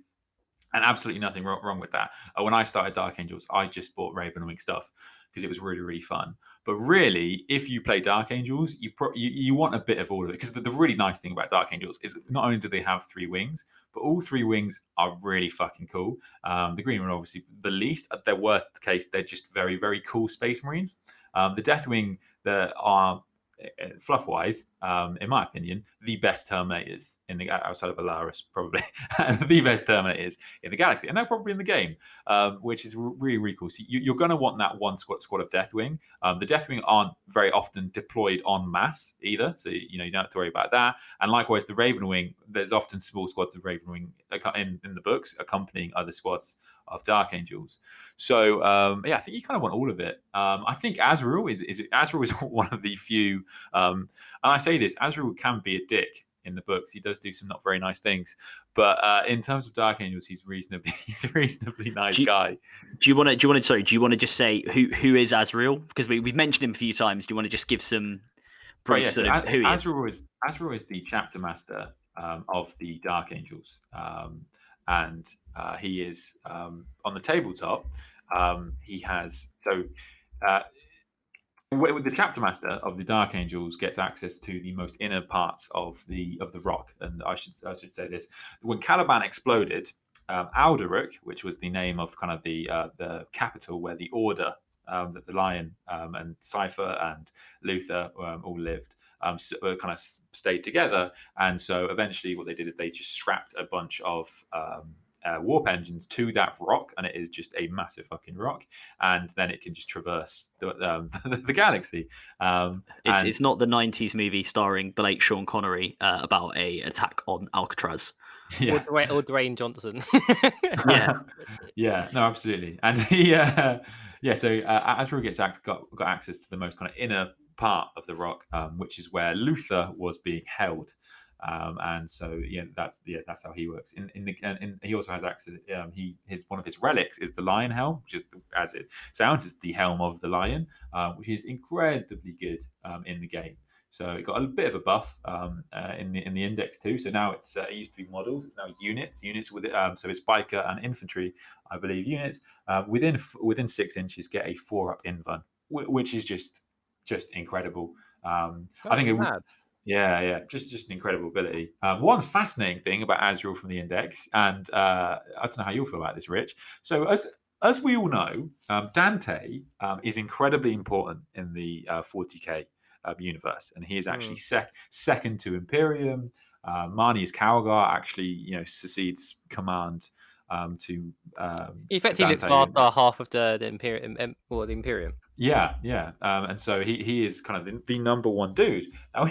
and absolutely nothing wrong with that. When I started Dark Angels, I just bought Ravenwing stuff because it was really, really fun. But really, if you play Dark Angels, you want a bit of all of it, because the really nice thing about Dark Angels is not only do they have 3 wings, but all 3 wings are really fucking cool. The green one, obviously, the least. At their worst case, they're just very, very cool Space Marines. The Deathwing that are fluff-wise, in my opinion, the best Terminators outside of Alaris, probably the best Terminators in the galaxy, and they're probably in the game, which is really, really cool. So you're going to want that one squad of Deathwing. The Deathwing aren't very often deployed en masse either, so you don't have to worry about that. And likewise, the Ravenwing, there's often small squads of Ravenwing in the books accompanying other squads of Dark Angels. So I think you kind of want all of it. I think Azrael is one of the few. And I say this, Azrael can be a dick in the books. He does do some not very nice things, but in terms of Dark Angels, he's a reasonably nice guy. Do you want to just say who is Azrael? Because we've mentioned him a few times. Do you want to just give some brief who he is? Azrael is the chapter master of the Dark Angels, and he is on the tabletop. He has with the chapter master of the Dark Angels gets access to the most inner parts of the rock. And I should say this: when Caliban exploded, Alderich, which was the name of kind of the capital where the order that the Lion and Cypher and Luther all lived, kind of stayed together. And so eventually what they did is they just strapped a bunch of warp engines to that rock, and it is just a massive fucking rock, and then it can just traverse the galaxy. It's not the 90s movie starring the late Sean Connery about a attack on Alcatraz. Yeah. Or Dwayne Johnson. Yeah, no, absolutely. And he so Azrael got access to the most kind of inner part of the rock, which is where Luther was being held. And so that's how he works. He also has access. One of his relics is the lion helm, which is as it sounds, is the helm of the lion, which is incredibly good in the game. So it got a bit of a buff in the index too. So now it used to be models. It's now units with it. So it's biker and infantry, I believe, units within 6 inches get a 4-up invuln, which is just incredible. I think it would. Yeah, just an incredible ability. One fascinating thing about Azrael from the index, and I don't know how you'll feel about this, Rich. So as we all know, Dante is incredibly important in the 40k universe, and he is actually second to Imperium. Marnius Calgar actually, succeeds command to. He effectively looks after half of the Imperium, or the Imperium. Yeah, and so he is kind of the number one dude. Now,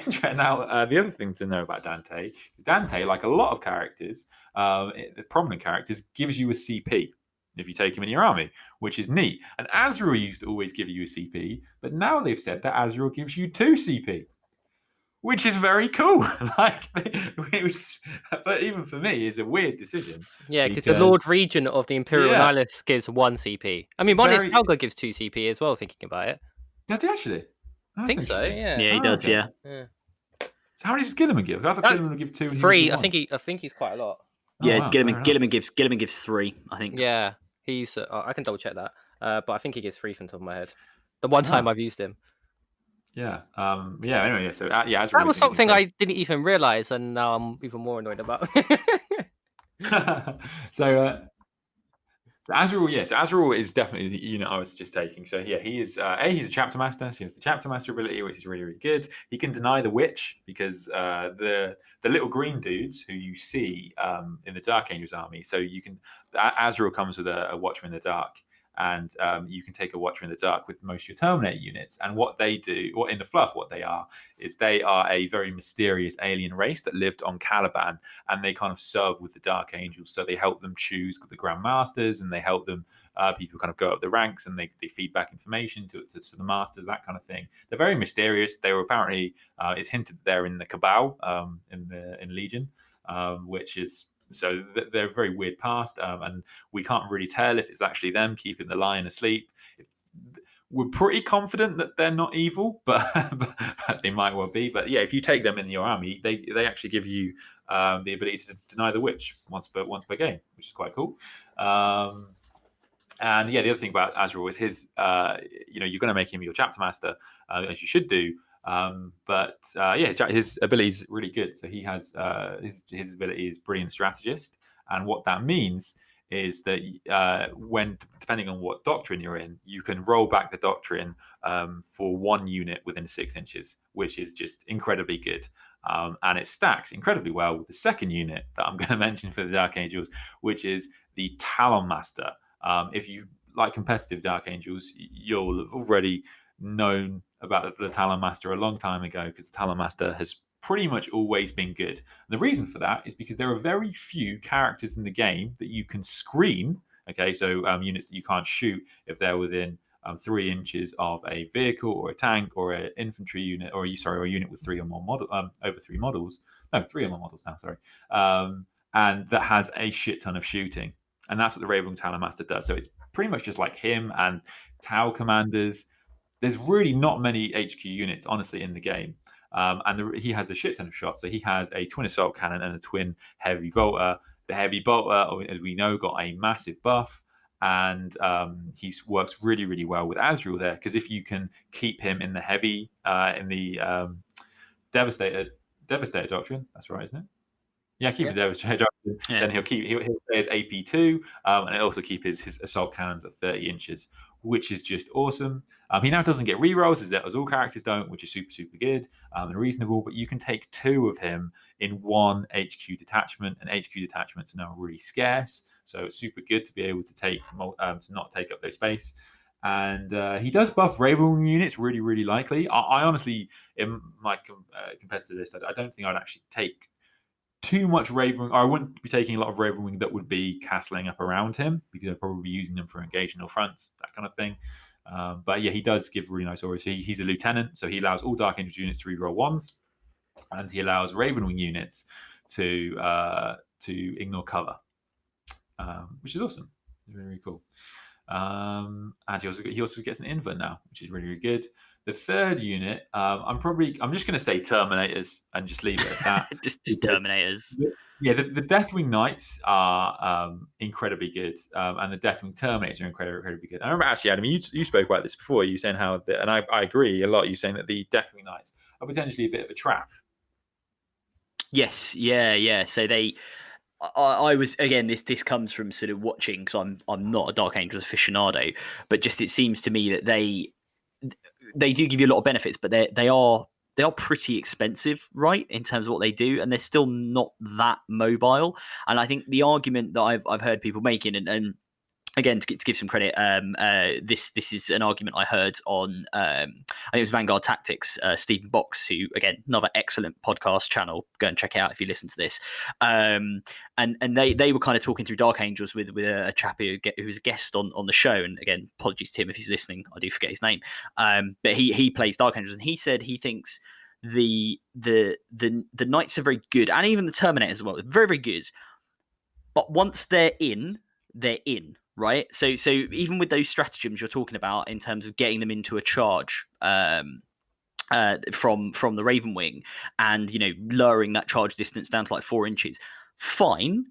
the other thing to know about Dante is Dante, like a lot of characters, the prominent characters, gives you a CP if you take him in your army, which is neat. And Azrael used to always give you a CP, but now they've said that Azrael gives you 2 CP, which is very cool. But even for me, is a weird decision. Yeah, because the Lord Regent of the Imperial Nihilus gives 1 CP. I mean, Marnius Calgar gives 2 CP as well, thinking about it. Does he actually? I think so, yeah. Yeah, he does, okay. yeah. So how many does Gilliman give? I thought Gilliman would give 2. And 3, I think he's quite a lot. Yeah, Gilliman gives 3, I think. Yeah, he's. I can double check that, but I think he gives 3 from the top of my head. The one time I've used him. Yeah. Anyway, so Azrael that was something I didn't even realize, and now I'm even more annoyed about. So Azrael, so Azrael is definitely the unit I was just taking. So yeah, he is he's a chapter master. So he has the chapter master ability, which is really, really good. He can deny the witch because the little green dudes who you see in the Dark Angels army. So you can Azrael comes with a Watcher in the Dark. And you can take a Watcher in the Dark with most of your Terminator units. And what they do, what in the fluff, what they are, is they are a very mysterious alien race that lived on Caliban, and they kind of serve with the Dark Angels. So they help them choose the Grand Masters, and they help them, people kind of go up the ranks, and they feed back information to the Masters, that kind of thing. They're very mysterious. They were apparently, it's hinted that they're in the Cabal, in Legion, which is... So they're a very weird past, and we can't really tell if it's actually them keeping the lion asleep. We're pretty confident that they're not evil, but they might well be. But yeah, if you take them in your army, they actually give you the ability to deny the witch once per game, which is quite cool. And yeah, the other thing about Azrael is his, you're going to make him your chapter master, as you should do. His ability is really good. So he has his ability is brilliant strategist, and what that means is that when depending on what doctrine you're in, you can roll back the doctrine for 1 unit within 6 inches, which is just incredibly good. And it stacks incredibly well with the second unit that I'm going to mention for the Dark Angels, which is the Talon Master. If you like competitive Dark Angels, you'll have already known about the Talon Master a long time ago, because the Talon Master has pretty much always been good. And the reason for that is because there are very few characters in the game that you can screen. Okay, so units that you can't shoot if they're within 3 inches of a vehicle or a tank or an infantry unit, or a unit with 3 or more over 3 models. No, 3 or more models now. Sorry, and that has a shit ton of shooting, and that's what the Ravenwing Talon Master does. So it's pretty much just like him and Tau commanders. There's really not many HQ units, honestly, in the game. He has a shit ton of shots. So he has a twin assault cannon and a twin heavy bolter. The heavy bolter, as we know, got a massive buff. And he works really, really well with Azrael there, because if you can keep him in the heavy, Devastator Doctrine, that's right, isn't it? Yeah, keep it there. Then he'll play his AP2, and he'll also keep his assault cannons at 30 inches, which is just awesome. He now doesn't get rerolls as all characters don't, which is super good and reasonable. But you can take 2 of him in one HQ detachment, and HQ detachments are now really scarce, so it's super good to be able to take to not take up their space. And he does buff Ravenwing units really likely. I honestly, in my competitor list, I don't think I'd actually take too much Ravenwing. I wouldn't be taking a lot of Ravenwing that would be castling up around him, because I'd probably be using them for engaging or fronts, that kind of thing. But yeah, he does give really nice auras. He's a lieutenant, so he allows all Dark Angel units to reroll 1s, and he allows Ravenwing units to ignore cover, which is awesome. Really cool. And he also gets an invert now, which is really good. The third unit, I'm just going to say Terminators and just leave it at that. just Terminators. Yeah, the Deathwing Knights are incredibly good, and the Deathwing Terminators are incredibly good. I remember actually, Adam, you spoke about this before. You saying how, and I agree a lot. You saying that the Deathwing Knights are potentially a bit of a trap. Yes, yeah. So I was, again, this comes from sort of watching, because I'm not a Dark Angels aficionado, but just it seems to me that they do give you a lot of benefits, but they are pretty expensive, right, in terms of what they do, and they're still not that mobile. And I think the argument that I've heard people making, and again, to give some credit, this is an argument I heard on, I think it was Vanguard Tactics, Stephen Box, who, again, another excellent podcast channel. Go and check it out if you listen to this. And they were kind of talking through Dark Angels with a chap who was a guest on the show. And again, apologies to him if he's listening. I do forget his name. But he plays Dark Angels, and he said he thinks the Knights are very good, and even the Terminators as well. They're very good. But once they're in, they're in. Right, so even with those stratagems you're talking about in terms of getting them into a charge from the Raven Wing, and lowering that charge distance down to like 4 inches, fine.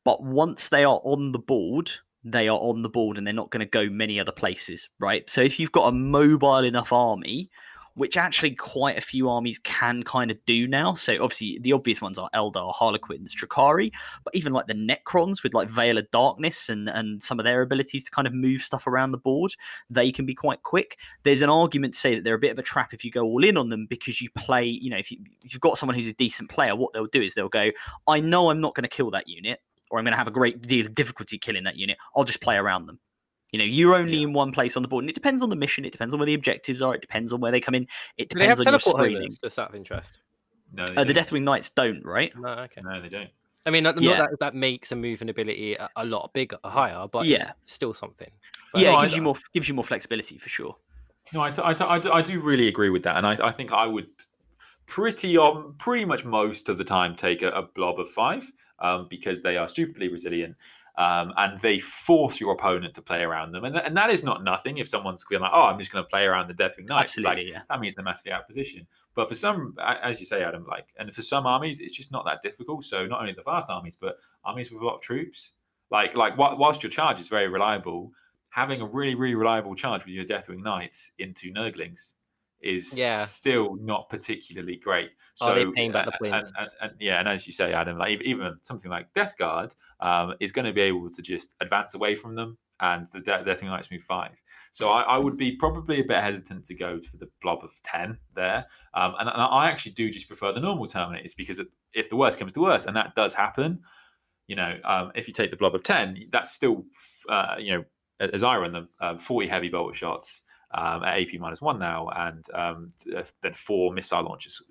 But once they are on the board, they are on the board, and they're not going to go many other places. Right, so if you've got a mobile enough army, which actually quite a few armies can kind of do now. So obviously the obvious ones are Eldar, Harlequins, Drakari, but even like the Necrons with like Veil of Darkness and some of their abilities to kind of move stuff around the board, they can be quite quick. There's an argument to say that they're a bit of a trap if you go all in on them, because you play, if you've got someone who's a decent player, what they'll do is they'll go, I know I'm not going to kill that unit, or I'm going to have a great deal of difficulty killing that unit. I'll just play around them. You're only in one place on the board, and it depends on the mission. It depends on where the objectives are. It depends on where they come in. It depends on your screening. Just out of interest. No, the Deathwing Knights don't, right? No, okay. No, they don't. I mean, not that makes a moving ability a lot bigger, higher, but it's still something. But it gives you more flexibility for sure. No, I do really agree with that, and I think I would pretty much most of the time take a blob of 5, because they are stupidly resilient. And they force your opponent to play around them, and that is not nothing. If someone's feeling like, I'm just going to play around the Deathwing Knights, absolutely, that means they're massively out of position. But for some, as you say, Adam, and for some armies, it's just not that difficult. So not only the fast armies, but armies with a lot of troops, like whilst your charge is very reliable, having a really reliable charge with your Deathwing Knights into Nurglings is still not particularly great. So they paying back the points? And as you say, Adam, like even something like Death Guard is going to be able to just advance away from them, and the Deathwing Knights move 5. So I would be probably a bit hesitant to go for the blob of 10 there. And I actually do just prefer the normal Terminators, because if the worst comes to worst, and that does happen, if you take the blob of 10, that's still, as I run them, 40 heavy bolter shots, at AP -1 now, and then 4 missile launchers,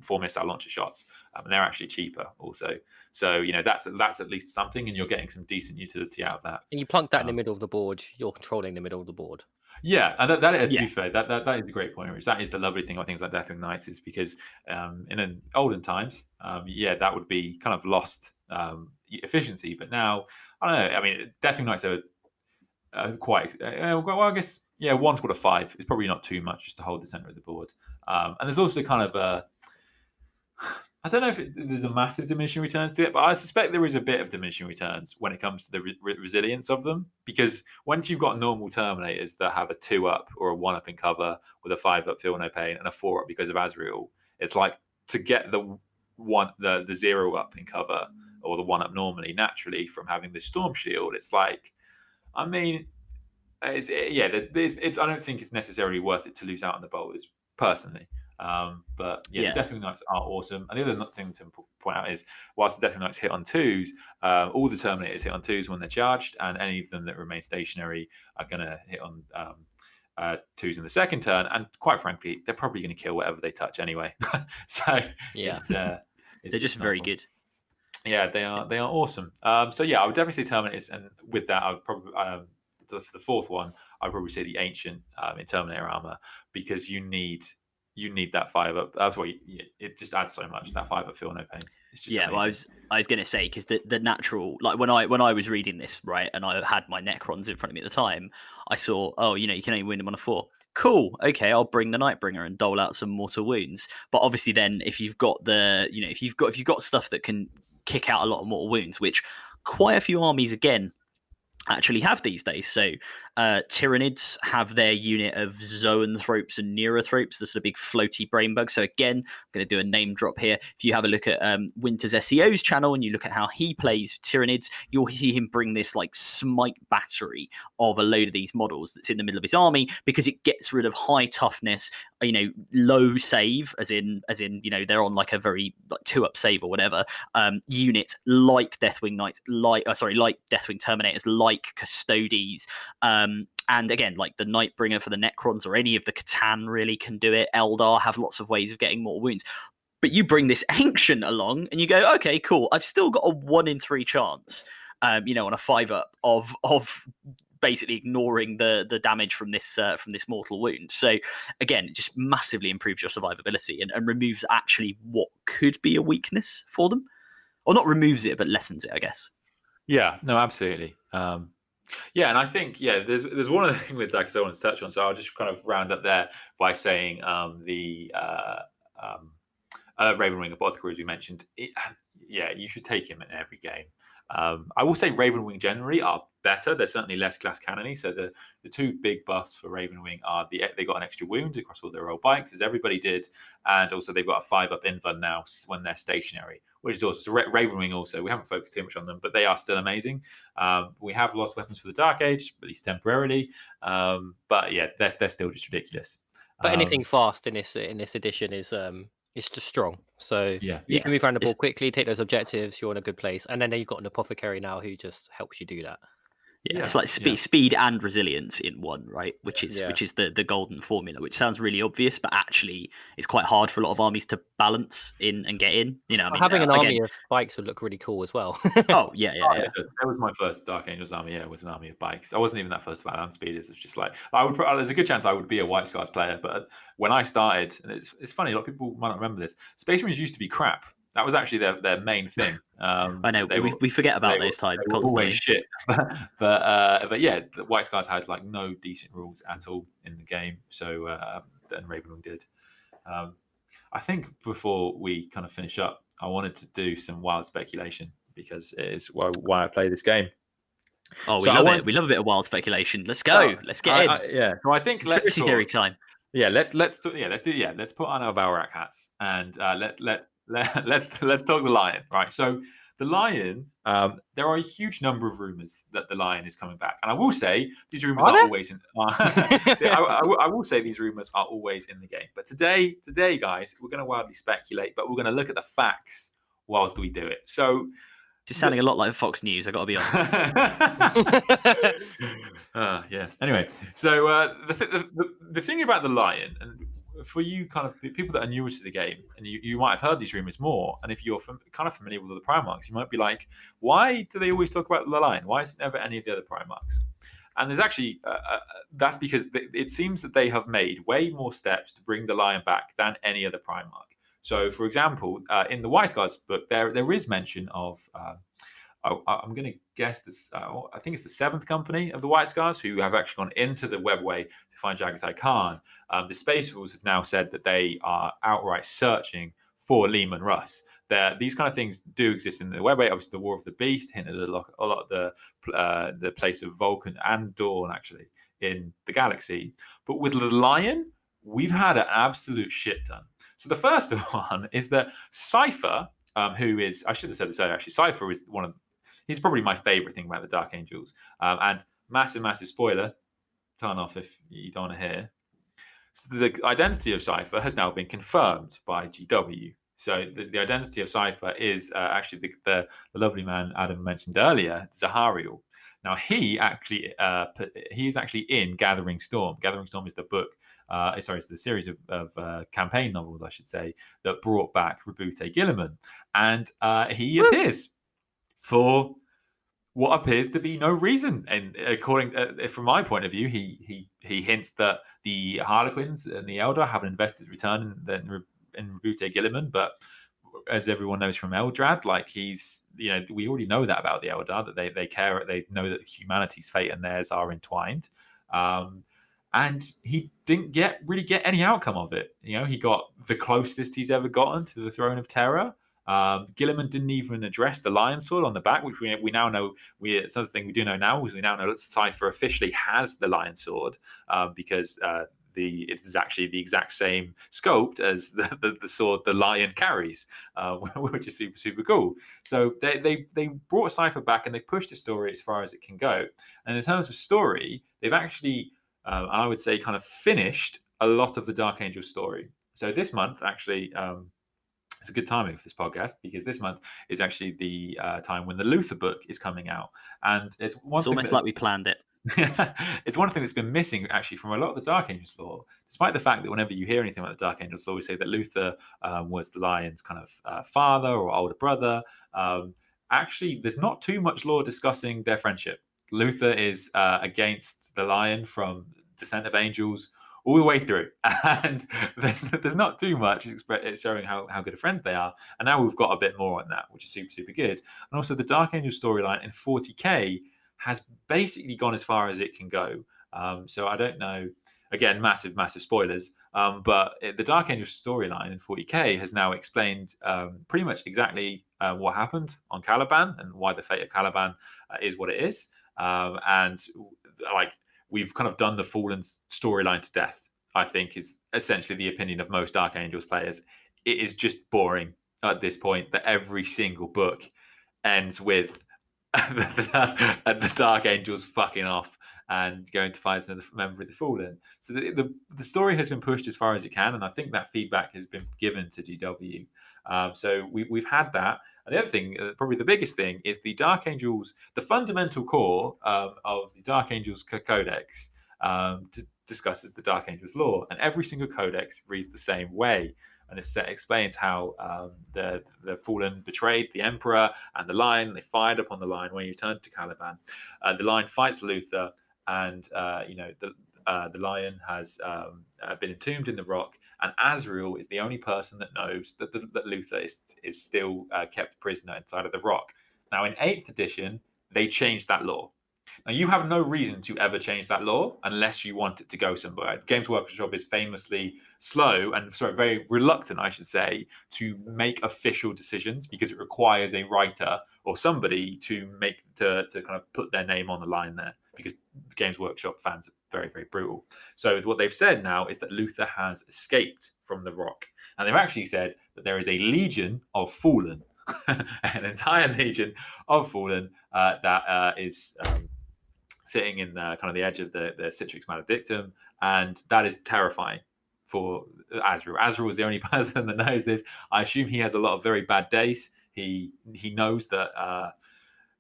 4 missile launcher shots, and they're actually cheaper also. So that's at least something, and you're getting some decent utility out of that. And you plunk that in the middle of the board. You're controlling the middle of the board. Yeah, and to be fair, that is a great point, Rich. That is the lovely thing about things like Deathwing Knights, is because in olden times, that would be kind of lost efficiency. But now, I don't know. I mean, Deathwing Knights are quite well, I guess. Yeah, 1 squad of 5 is probably not too much just to hold the center of the board. And there's also kind of I don't know if there's a massive diminishing returns to it, but I suspect there is a bit of diminishing returns when it comes to the resilience of them. Because once you've got normal Terminators that have a 2-up or a 1-up in cover with a 5-up feel no pain and a 4-up because of Azrael, it's like to get the the 0 up in cover, or the 1 up normally naturally from having the Storm Shield. It's like, I mean, I don't think it's necessarily worth it to lose out on the bowlers personally. But the Deathwing Knights are awesome. And the other thing to point out is, whilst the Deathwing Knights hit on 2s, all the Terminators hit on 2s when they're charged, and any of them that remain stationary are going to hit on 2s in the second turn. And quite frankly, they're probably going to kill whatever they touch anyway. So they're just very good. Yeah, they are awesome. So I would definitely say Terminators, and with that, I would probably the fourth one, I'd probably say the Ancient in Terminator armor, because you need that 5 up. That's why it just adds so much. That 5 up feel no pain. It's just amazing. Well, I was going to say, because the natural, like when I was reading this, right, and I had my Necrons in front of me at the time, I saw, you can only win them on a 4. Cool. Okay, I'll bring the Nightbringer and dole out some mortal wounds. But obviously, then if you've got if you've got stuff that can kick out a lot of mortal wounds, which quite a few armies again actually have these days. So Tyranids have their unit of Zoanthropes and Neurothropes, the sort of big floaty brain bugs. So again, I'm going to do a name drop here. If you have a look at Winter's SEO's channel and you look at how he plays Tyranids, you'll hear him bring this like smite battery of a load of these models that's in the middle of his army, because it gets rid of high toughness, low save, as in they're on like a very 2-up save or whatever unit, like Deathwing Knights, like Deathwing Terminators, like Custodes. And again, like the Nightbringer for the Necrons, or any of the Catan really can do it. Eldar have lots of ways of getting mortal wounds. But you bring this Ancient along and you go, okay, cool, I've still got a 1 in 3 chance, on a 5-up of basically ignoring the damage from this mortal wound. So again, it just massively improves your survivability and removes actually what could be a weakness for them. Or not removes it, but lessens it, I guess. Yeah, no, absolutely. And I think there's one other thing with that, because I want to touch on. So I'll just kind of round up there by saying the Ravenwing Apothecary, as we mentioned. You should take him in every game. I will say Ravenwing generally are better. They're certainly less glass cannony. So the 2 big buffs for Ravenwing are they got an extra wound across all their old bikes, as everybody did, and also they've got a 5-up invuln now when they're stationary, which is awesome. So Ravenwing also, we haven't focused too much on them, but they are still amazing. We have lost weapons for the Dark Age, at least temporarily. But they're still just ridiculous. But anything fast in this edition is it's just strong. So you can move around the board quickly, take those objectives, you're in a good place. And then you've got an apothecary now who just helps you do that. It's like speed and resilience in one, right? Which is the golden formula, which sounds really obvious, but actually it's quite hard for a lot of armies to balance in and get in. Having an army of bikes would look really cool as well. Oh yeah. That was my first Dark Angels army. It was an army of bikes. I wasn't even that first about land speeders. It's just like there's a good chance I would be a White Scars player, but when I started, and it's funny, a lot of people might not remember this. Space Marines used to be crap. That was actually their main thing. I know we forget about those times constantly. Always shit. but the White Scars had like no decent rules at all in the game. So then Ravenwing did. I think before we kind of finish up, I wanted to do some wild speculation, because it is why I play this game. Oh, we love it. We love a bit of wild speculation. Let's go. Let's get in. So I think conspiracy theory time. Yeah, let's put on our Valrak hats and let's talk the Lion, right? So the Lion, there are a huge number of rumors that the Lion is coming back, and I will say these rumors are always in. I will say these rumors are always in the game, but today, guys, we're going to wildly speculate, but we're going to look at the facts whilst we do it. So. It's sounding a lot like Fox News, I got to be honest. Anyway, so the thing about the Lion, and for you kind of people that are newer to the game, and you might have heard these rumors more, and if you're kind of familiar with the Primarchs, you might be like, why do they always talk about the Lion? Why is it never any of the other Primarchs? And there's actually, that's because it seems that they have made way more steps to bring the Lion back than any other Primarch. So, for example, in the White Scars book, there is mention of, I'm going to guess this, I think it's the 7th company of the White Scars who have actually gone into the webway to find Jagatai Khan. The Space Wolves have now said that they are outright searching for Leman Russ. These kind of things do exist in the webway. Obviously, the War of the Beast hinted a lot of the place of Vulcan and Dawn, actually, in the galaxy. But with the Lion, we've had an absolute shit ton. So the first one is that Cypher, who is, I should have said this earlier, actually, Cypher is he's probably my favorite thing about the Dark Angels. And massive spoiler, turn off if you don't want to hear. So the identity of Cypher has now been confirmed by GW. So the identity of Cypher is actually the lovely man Adam mentioned earlier, Zahariel. Now he is actually in Gathering Storm. Gathering Storm is the book. It's the series of campaign novels, I should say, that brought back Rabute Gilliman, and he appears for what appears to be no reason. And according, from my point of view, he hints that the Harlequins and the Eldar have an invested return in Rabute Gilliman, but as everyone knows from Eldrad, like we already know that about the Eldar, that they care, they know that humanity's fate and theirs are entwined. And he didn't really get any outcome of it. He got the closest he's ever gotten to the Throne of Terror. Gilliman didn't even address the Lion Sword on the back, which we now know. It's another thing we do know now is we now know that Cypher officially has the Lion Sword, because it is actually the exact same sculpt as the sword the Lion carries, which is super cool. So they brought Cypher back and they pushed the story as far as it can go. And in terms of story, they've actually, I would say, kind of finished a lot of the Dark Angel story. So this month, actually. It's a good timing for this podcast because this month is actually the time when the Luther book is coming out, and it's almost like we planned it. It's one thing that's been missing actually from a lot of the Dark Angels lore, despite the fact that whenever you hear anything about the Dark Angels lore, we say that Luther was the Lion's kind of father or older brother. Actually, there's not too much lore discussing their friendship. Luther is against the Lion from Descent of Angels all the way through, and there's not too much. It's showing how good of friends they are, and now we've got a bit more on that, which is super good. And also the Dark Angel storyline in 40k has basically gone as far as it can go. So I don't know. Again, massive spoilers. But the Dark Angel storyline in 40k has now explained pretty much exactly what happened on Caliban and why the fate of Caliban is what it is. And like, we've kind of done the Fallen storyline to death, I think, is essentially the opinion of most Dark Angels players. It is just boring at this point that every single book ends with the Dark Angels fucking off and going to find another member of the Fallen. So the story has been pushed as far as it can, and I think that feedback has been given to GW. So we've had that. And the other thing, probably the biggest thing, is the Dark Angels, the fundamental core of the Dark Angels Codex discusses the Dark Angels lore, and every single codex reads the same way. And it explains how the Fallen betrayed the Emperor and the Lion. They fired upon the Lion when he returned to Caliban. The Lion fights Luther, and the Lion has been entombed in the rock. And Azrael is the only person that knows that Luther is still kept prisoner inside of the rock. Now, in 8th edition, they changed that law. Now, you have no reason to ever change that law unless you want it to go somewhere. Games Workshop is famously slow and very reluctant, I should say, to make official decisions because it requires a writer or somebody to kind of put their name on the line there, because Games Workshop fans are very brutal. So what they've said now is that Luther has escaped from the rock, and they've actually said that there is a legion of Fallen, an entire legion of Fallen that is sitting in kind of the edge of the Citrix Maledictum, and that is terrifying for Azrael. Azrael is the only person that knows this. I assume he has a lot of very bad days. He knows that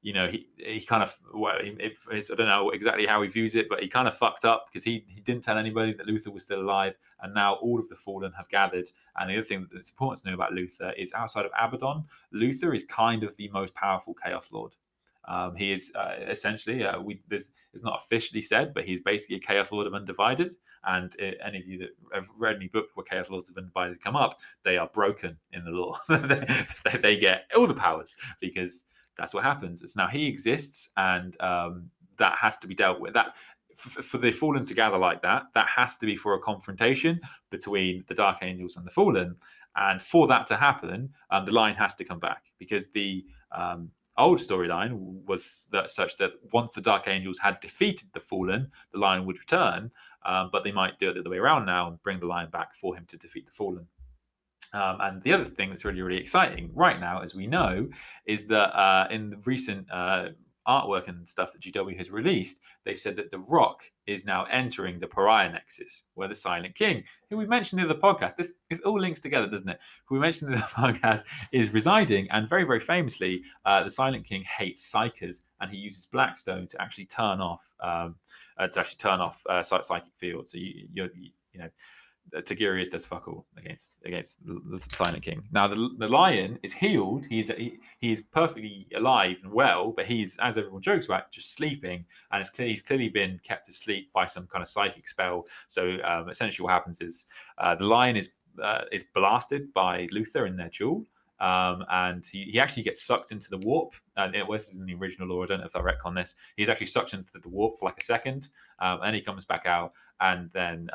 he kind of, I don't know exactly how he views it, but he kind of fucked up because he didn't tell anybody that Luther was still alive, and now all of the Fallen have gathered. And the other thing that's important to know about Luther is, outside of Abaddon, Luther is kind of the most powerful Chaos Lord. He is essentially, it's not officially said, but he's basically a Chaos Lord of Undivided. And any of you that have read any book where Chaos Lords of Undivided come up, they are broken in the lore. they get all the powers because that's what happens. It's now he exists, and that has to be dealt with. That for the Fallen to gather like that has to be for a confrontation between the Dark Angels and the Fallen. And for that to happen, the line has to come back, because the old storyline was such that once the Dark Angels had defeated the Fallen, the Lion would return, but they might do it the other way around now and bring the Lion back for him to defeat the Fallen. And the other thing that's really, really exciting right now, as we know, is that in the recent artwork and stuff that GW has released, they've said that the Rock is now entering the Pariah Nexus, where the Silent King, who we mentioned in the podcast, this all links together, doesn't it? Who we mentioned in the podcast is residing, and very, very famously, the Silent King hates psychers, and he uses Blackstone to actually turn off psychic field. So you know. Tigurius does fuck all against the Silent King. Now the lion is healed. He is perfectly alive and well, but he's, as everyone jokes about, just sleeping, and he's clearly been kept asleep by some kind of psychic spell. So essentially, what happens is the lion is blasted by Luther in their duel. And he actually gets sucked into the warp. This is in the original lore. I don't know if I retcon this. He's actually sucked into the warp for like a second, and he comes back out, and then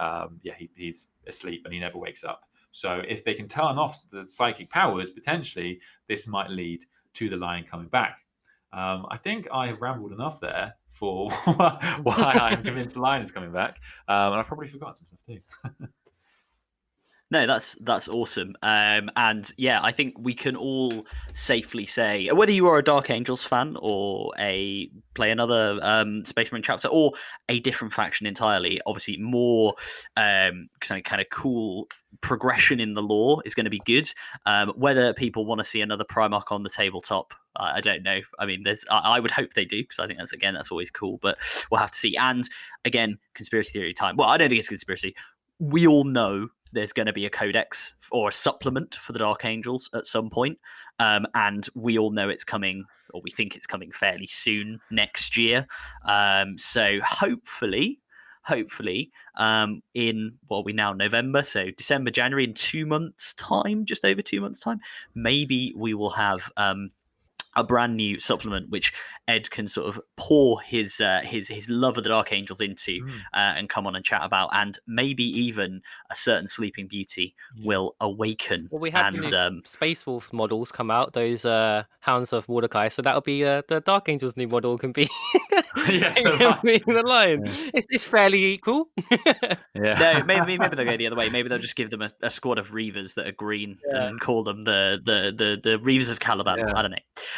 he's asleep and he never wakes up. So if they can turn off the psychic powers, potentially this might lead to the lion coming back. I think I have rambled enough there for why I'm convinced the lion is coming back, and I've probably forgotten some stuff too. No, that's awesome. And yeah, I think we can all safely say, whether you are a Dark Angels fan or play another Space Marine chapter or a different faction entirely, obviously more kind of cool progression in the lore is going to be good. Whether people want to see another Primarch on the tabletop, I don't know. I mean, I would hope they do, because I think that's always cool, but we'll have to see. And again, conspiracy theory time. Well, I don't think it's conspiracy. We all know there's going to be a codex or a supplement for the Dark Angels at some point. And we all know it's coming, or we think it's coming fairly soon next year. So hopefully in what we now November, so December, January, in 2 months' time, just over 2 months' time, maybe we will have a brand new supplement which Ed can sort of pour his love of the Dark Angels into and come on and chat about, and maybe even a certain Sleeping Beauty will awaken. Well, we had new Space Wolf models come out, those Hounds of Mordecai, so that'll be the Dark Angels new model can be the lion. Yeah. It's fairly equal. No, maybe they'll go the other way. Maybe they'll just give them a squad of Reavers that are green and call them the Reavers of Caliban. I don't know.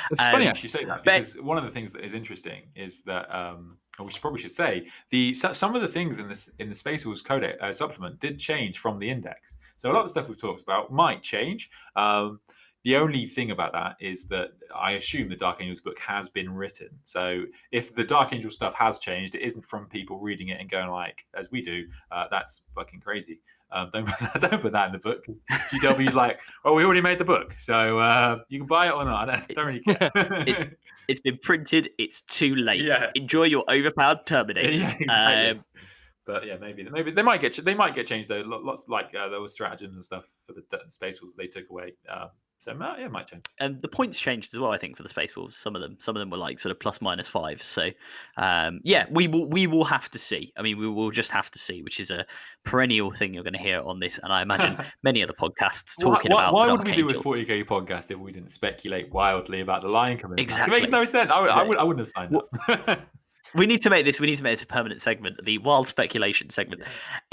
It's funny actually you say that, because one of the things that is interesting is that we probably should say some of the things in the Space Wolves Codex supplement did change from the index. So a lot of the stuff we've talked about might change. The only thing about that is that I assume the Dark Angels book has been written. So if the Dark Angel stuff has changed, it isn't from people reading it and going like, as we do, that's fucking crazy. Don't put that in the book, because GW's like, oh, we already made the book, so you can buy it or not. I don't really care. It's been printed. It's too late. Yeah. Enjoy your overpowered Terminators. Yeah, exactly. But yeah, maybe they might get changed though. Lots like there was stratagems and stuff for the Space Wolves they took away. So yeah, it might change. And the points changed as well, I think, for the Space Wolves. Some of them were like sort of ±5. So yeah, we will have to see. I mean, we will just have to see, which is a perennial thing you're going to hear on this, and I imagine many other podcasts talking about. Why would we do a 40k podcast if we didn't speculate wildly about the lion coming? Exactly, it makes no sense. I wouldn't have signed up. We need to make this a permanent segment, the wild speculation segment.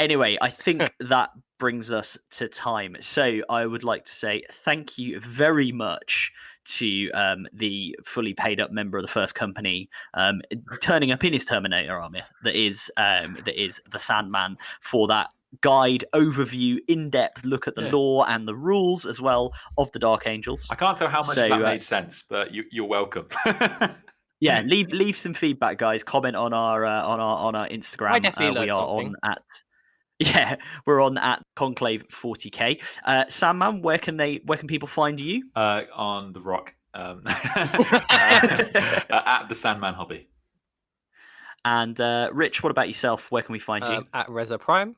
Anyway, I think that brings us to time. So I would like to say thank you very much to the fully paid up member of the first company, turning up in his Terminator armor that is the Sandman, for that guide, overview, in-depth look at the lore and the rules as well of the Dark Angels. I can't tell how much that made sense, but you're welcome. Yeah, leave some feedback, guys. Comment on our Instagram. I definitely we are something. we're on at Conclave 40k. Sandman, where can people find you? On the Rock, at the Sandman Hobby. And Rich, what about yourself? Where can we find you? At Reza Prime.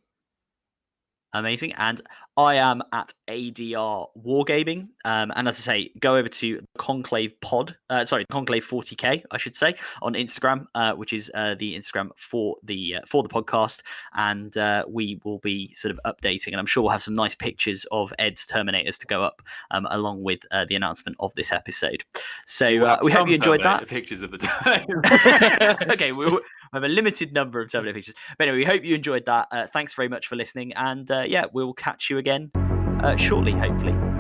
Amazing. And I am at ADR Wargaming. And as I say, go over to Conclave Conclave 40k, I should say, on Instagram, which is the Instagram for the podcast. And we will be sort of updating, and I'm sure we'll have some nice pictures of Ed's Terminators to go up along with the announcement of this episode. So we hope you enjoyed that. Pictures of the Okay, we'll have a limited number of Terminator pictures. But anyway, we hope you enjoyed that. Thanks very much for listening. And yeah, we'll catch you again shortly, hopefully.